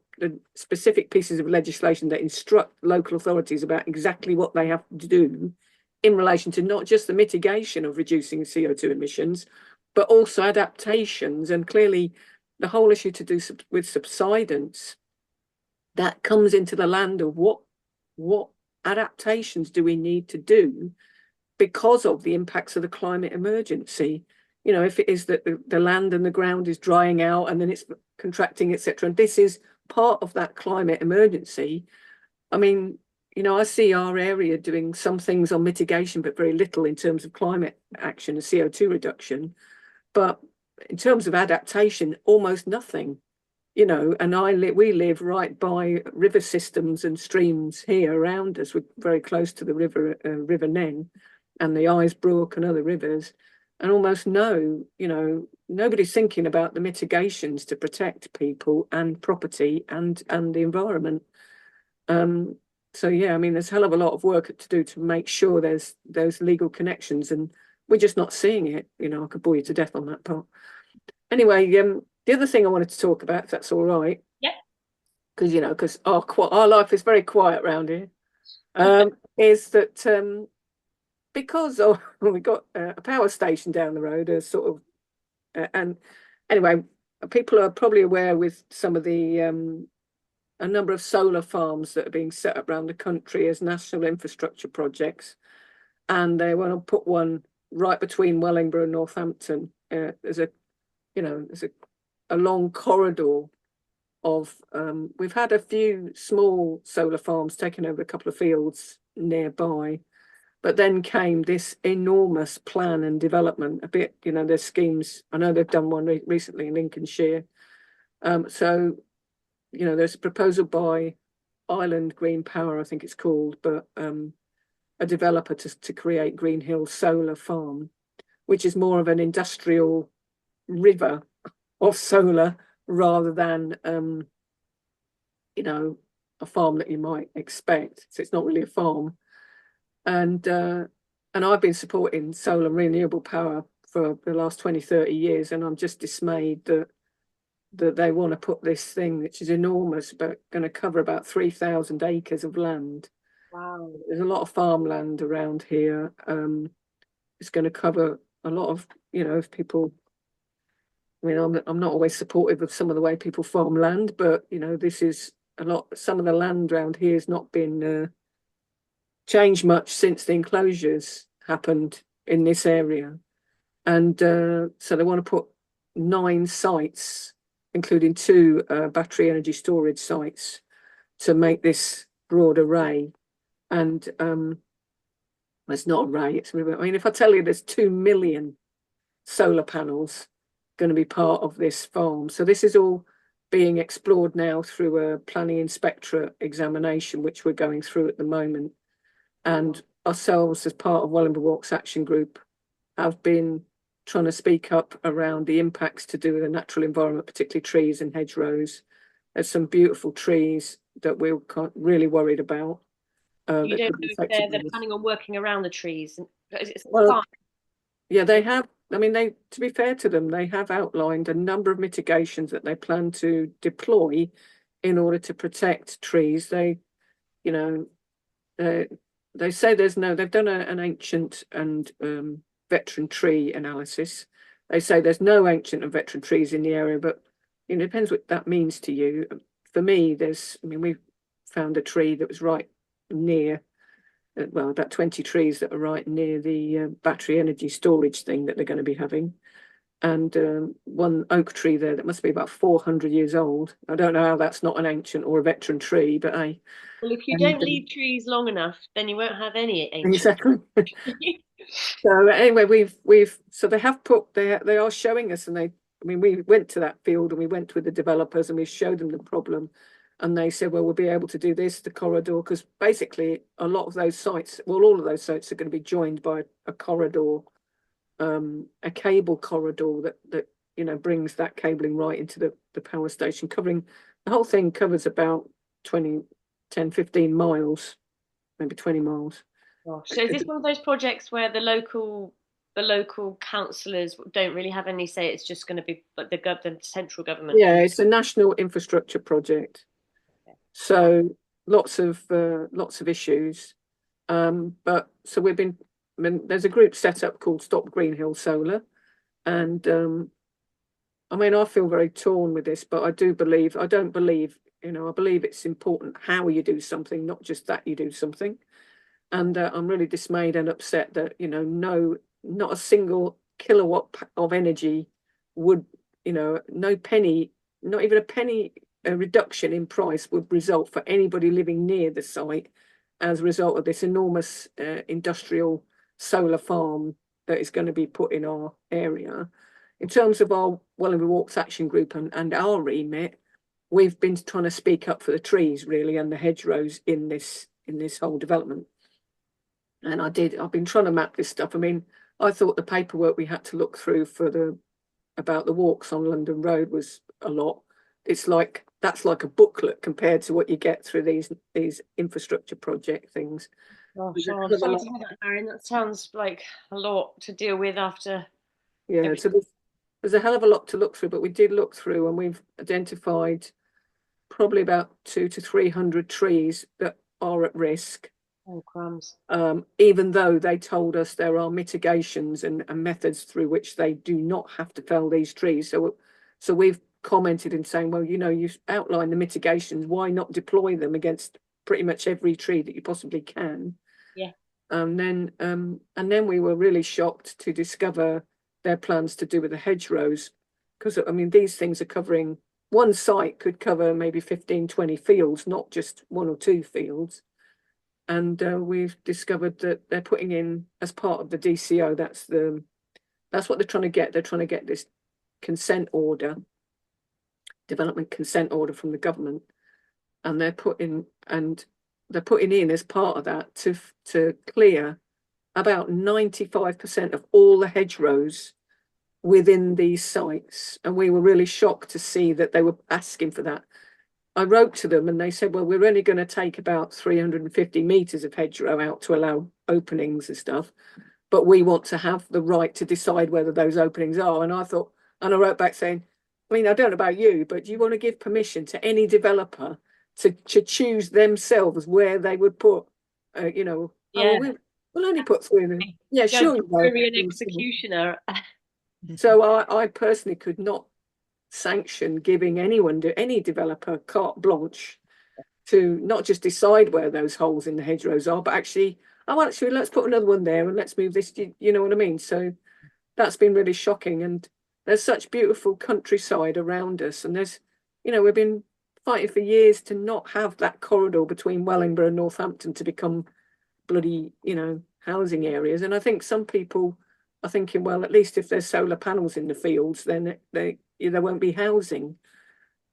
Speaker 17: specific pieces of legislation that instruct local authorities about exactly what they have to do in relation to not just the mitigation of reducing CO2 emissions, but also adaptations. And clearly the whole issue to do with subsidence, that comes into the land of what adaptations do we need to do because of the impacts of the climate emergency. If it is that the land and the ground is drying out and then it's contracting, etc., and this is part of that climate emergency. I mean, I see our area doing some things on mitigation, but very little in terms of climate action and CO2 reduction. But in terms of adaptation, almost nothing. And we live right by river systems and streams here around us. We're very close to the River Nen and the Isbrook and other rivers. And almost nobody's thinking about the mitigations to protect people and property and the environment. So yeah, I mean, there's a hell of a lot of work to do to make sure there's those legal connections, and we're just not seeing it. I could bore you to death on that part. Anyway, the other thing I wanted to talk about, if that's all right.
Speaker 1: Yeah.
Speaker 17: Because our life is very quiet around here. Is that because we got a power station down the road, and anyway, people are probably aware with some of the a number of solar farms that are being set up around the country as national infrastructure projects, and they want to put one right between Wellingborough and Northampton. There's a long corridor of we've had a few small solar farms taking over a couple of fields nearby. But then came this enormous plan and development. There's schemes. I know they've done one recently in Lincolnshire. So, there's a proposal by Island Green Power, I think it's called, but a developer to create Green Hill Solar Farm, which is more of an industrial river of solar rather than, a farm that you might expect. So it's not really a farm. And I've been supporting solar and renewable power for the last 20, 30 years, and I'm just dismayed that they want to put this thing, which is enormous, but going to cover about 3,000 acres of land.
Speaker 1: Wow.
Speaker 17: There's a lot of farmland around here. It's going to cover a lot of, if people, I mean, I'm not always supportive of some of the way people farm land, but, this is some of the land around here has not been changed much since the enclosures happened in this area. And so they want to put 9 sites, including 2 battery energy storage sites, to make this broad array. And it's not array, if I tell you there's 2 million solar panels going to be part of this farm. So this is all being explored now through a planning inspectorate examination, which we're going through at the moment. And ourselves, as part of Wellingborough Walks Action Group, have been trying to speak up around the impacts to do with the natural environment, particularly trees and hedgerows. There's some beautiful trees that we're really worried about.
Speaker 1: You don't know if they're planning on working around the trees.
Speaker 17: Well, yeah, they have. I mean, to be fair to them, they have outlined a number of mitigations that they plan to deploy in order to protect trees. you know, they say they've done an ancient and veteran tree analysis. They say there's no ancient and veteran trees in the area, but it depends what that means to you. For me, we found a tree that was right near, well, about 20 trees that are right near the battery energy storage thing that they're going to be having. And one oak tree there that must be about 400 years old. I don't know how that's not an ancient or a veteran tree, but
Speaker 1: well, if you don't leave trees long enough, then you won't have any ancient.
Speaker 17: Exactly. So anyway, so they have put, they are showing us, and we went to that field and we went with the developers and we showed them the problem, and they said, well, we'll be able to do this, the corridor, because basically a lot of those sites, well, all of those sites are going to be joined by a corridor, a cable corridor that brings that cabling right into the power station, covering the whole thing, covers about 10-15 miles, maybe 20 miles.
Speaker 1: Gosh. So is this one of those projects where the local councillors don't really have any say? It's just going to be like the central government.
Speaker 17: Yeah, it's a national infrastructure project. Okay. So lots of issues. But so there's a group set up called Stop Greenhill Solar, and I feel very torn with this, but I don't believe I believe it's important how you do something, not just that you do something. And I'm really dismayed and upset that, not a single kilowatt of energy would, no penny, not even a penny reduction in price would result for anybody living near the site as a result of this enormous industrial solar farm that is going to be put in our area. In terms of our Wellingborough Walks Action Group and our remit, we've been trying to speak up for the trees, really, and the hedgerows in this whole development. And I've been trying to map this stuff. I thought the paperwork we had to look through about the walks on London Road was a lot. That's like a booklet compared to what you get through these infrastructure project things.
Speaker 1: Oh, sorry to hear that, Marion. That sounds like a lot to deal with after.
Speaker 17: Yeah, so there's a hell of a lot to look through, but we did look through and we've identified probably about 200 to 300 trees that are at risk.
Speaker 1: Oh, crumbs.
Speaker 17: Even though they told us there are mitigations and methods through which they do not have to fell these trees. So we've commented in saying, well, you've outlined the mitigations. Why not deploy them against pretty much every tree that you possibly can?
Speaker 1: Yeah.
Speaker 17: And then we were really shocked to discover their plans to do with the hedgerows, because these things are covering, one site could cover maybe 15-20 fields, not just 1 or 2 fields. And we've discovered that they're putting in, as part of the DCO, that's what they're trying to get. They're trying to get this development consent order from the government, and they're putting in as part of that to clear about 95% of all the hedgerows within these sites. And we were really shocked to see that they were asking for that. I wrote to them and they said, well, we're only going to take about 350 meters of hedgerow out to allow openings and stuff, but we want to have the right to decide whether those openings are. And I wrote back saying, I don't know about you, but do you want to give permission to any developer to choose themselves where they would put,
Speaker 1: Yeah.
Speaker 17: We'll only put 300. Yeah, sure.
Speaker 1: You're an executioner.
Speaker 17: So I personally could not sanction giving any developer carte blanche to not just decide where those holes in the hedgerows are, but actually let's put another one there and let's move this. You know what I mean? So that's been really shocking. And there's such beautiful countryside around us, and we've been fighting for years to not have that corridor between Wellingborough and Northampton to become bloody housing areas. And I think some people are thinking, well, at least if there's solar panels in the fields, then there won't be housing.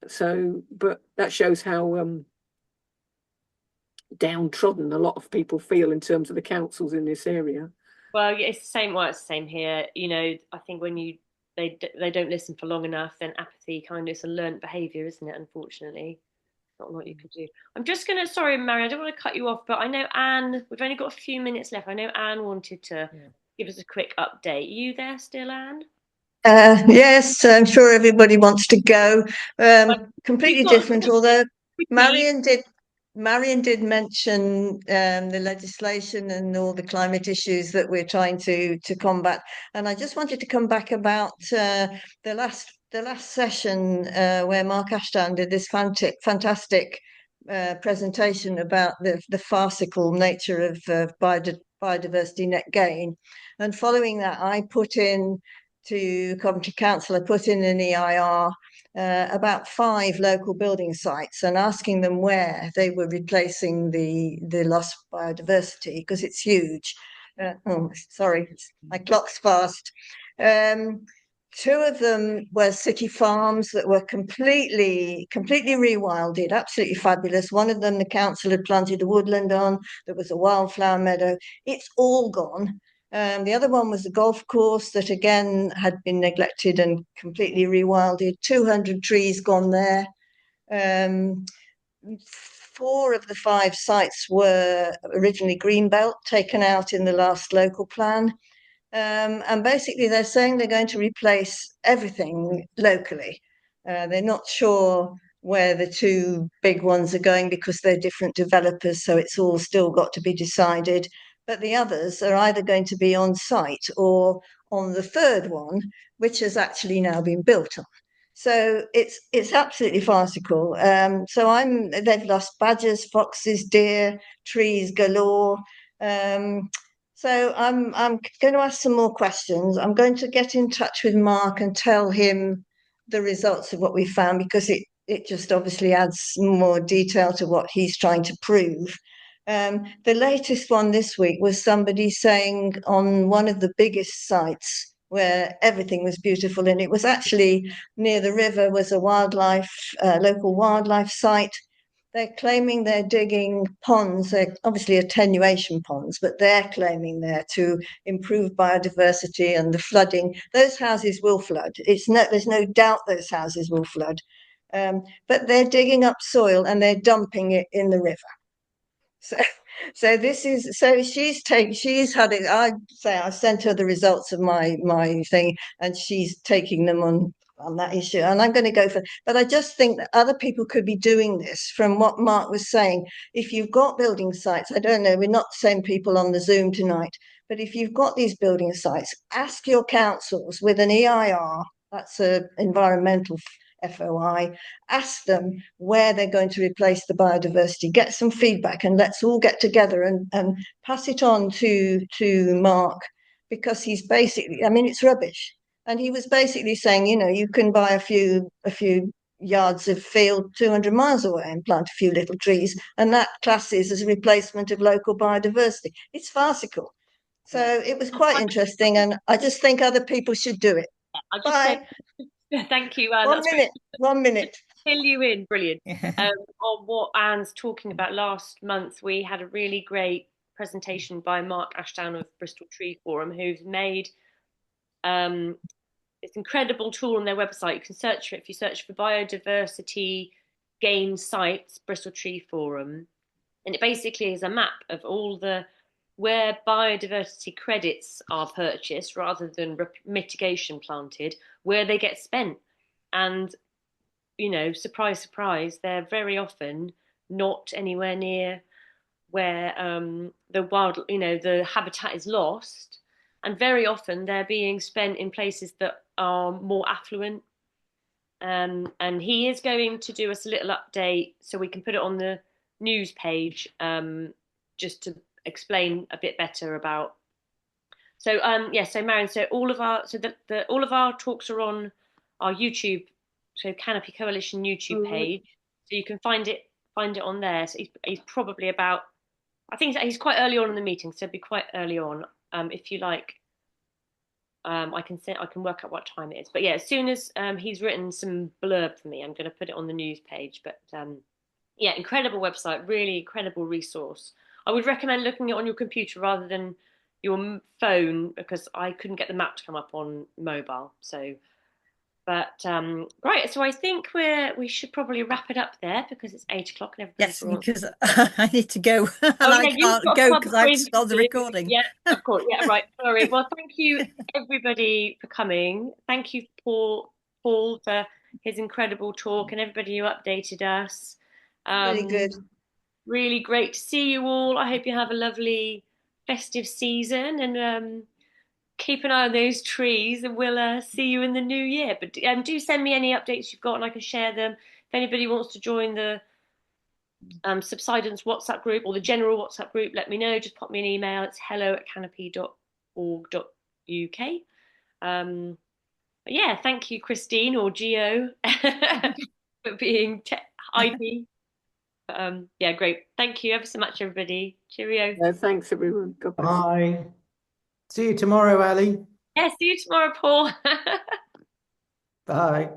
Speaker 17: So, but that shows how downtrodden a lot of people feel in terms of the councils in this area.
Speaker 1: Well, it's the same. Well, it's the same here. I think when they don't listen for long enough, then apathy it's a learned behaviour, isn't it? Unfortunately, not a lot you can do. I'm just gonna, sorry, Mary, I don't want to cut you off, but I know Anne. We've only got a few minutes left. I know Anne wanted to give us a quick update. Are you there still, Anne?
Speaker 18: Yes, I'm sure everybody wants to go. Completely different, although Marion did Marion did mention the legislation and all the climate issues that we're trying to combat, and I just wanted to come back about the last session where Mark Ashdown did this fantastic presentation about the farcical nature of biodiversity net gain, and following that, I put in to Coventry Council, I put in an EIR about 5 local building sites and asking them where they were replacing the lost biodiversity, because it's huge. Oh, sorry, my clock's fast. 2 of them were city farms that were completely rewilded, absolutely fabulous. One of them, the council had planted a woodland on. There was a wildflower meadow. It's all gone. The other one was the golf course that again had been neglected and completely rewilded. 200 trees gone there. 4 of the 5 sites were originally greenbelt, taken out in the last local plan. And basically they're saying they're going to replace everything locally. They're not sure where the 2 big ones are going because they're different developers, so it's all still got to be decided. But the others are either going to be on site or on the 3rd one, which has actually now been built on. So it's absolutely farcical. So they've lost badgers, foxes, deer, trees galore. So I'm going to ask some more questions. I'm going to get in touch with Mark and tell him the results of what we found, because it just obviously adds more detail to what he's trying to prove. The latest one this week was somebody saying on one of the biggest sites where everything was beautiful, and it was actually near the river, was a local wildlife site. They're claiming they're digging ponds, they're obviously attenuation ponds, but they're claiming they're to improve biodiversity and the flooding. Those houses will flood. There's no doubt those houses will flood. But they're digging up soil and they're dumping it in the river. So she's had it. I sent her the results of my thing, and she's taking them on that issue. And I'm going to go for, but I just think that other people could be doing this. From what Mark was saying, if you've got building sites, I don't know, we're not the same people on the Zoom tonight, but if you've got these building sites, ask your councils with an EIR, that's an environmental FOI, ask them where they're going to replace the biodiversity, get some feedback, and let's all get together and pass it on to Mark, because he's basically, I mean, it's rubbish. And he was basically saying, you can buy a few yards of field 200 miles away and plant a few little trees, and that classes as a replacement of local biodiversity. It's farcical. So it was quite interesting, and I just think other people should do it. Bye.
Speaker 1: Thank you, Anne.
Speaker 18: 1 minute.
Speaker 1: Fill you in, brilliant. On what Anne's talking about, last month we had a really great presentation by Mark Ashdown of Bristol Tree Forum, who's made this incredible tool on their website. You can search for it if you search for biodiversity gain sites, Bristol Tree Forum, and it basically is a map of all the where biodiversity credits are purchased rather than mitigation planted, where they get spent. And, surprise, surprise, they're very often not anywhere near where the habitat is lost. And very often they're being spent in places that are more affluent. And he is going to do us a little update so we can put it on the news page, just to explain a bit better about. So Marion, so all of our talks are on our YouTube, so Canopy Coalition YouTube page, so you can find it on there. So he's probably about, I think he's quite early on in the meeting, so it'd be quite early on. If you like, I can work out what time it is. But yeah, as soon as he's written some blurb for me, I'm going to put it on the news page. But yeah, incredible website, really incredible resource. I would recommend looking at it on your computer rather than your phone, because I couldn't get the map to come up on mobile. So, but right. So I think we should probably wrap it up there, because it's 8 o'clock and everybody's
Speaker 2: because I need to go and I can't go because I have to start the recording.
Speaker 1: Yeah, of course. Yeah, right. Sorry. Well, thank you everybody for coming. Thank you, Paul, for his incredible talk, and everybody who updated us.
Speaker 18: Really good.
Speaker 1: Really great to see you all. I hope you have a lovely festive season, and keep an eye on those trees, and we'll see you in the new year. But do send me any updates you've got, and I can share them. If anybody wants to join the Subsidence WhatsApp group or the general WhatsApp group, let me know. Just pop me an email. It's hello@canopy.org.uk. Yeah, thank you, Christine or Geo, for being IP. Yeah, great. Thank you ever so much, everybody. Cheerio.
Speaker 17: Thanks, everyone. God bless.
Speaker 9: Bye. See you tomorrow, Ali.
Speaker 1: Yeah, see you tomorrow, Paul.
Speaker 9: Bye.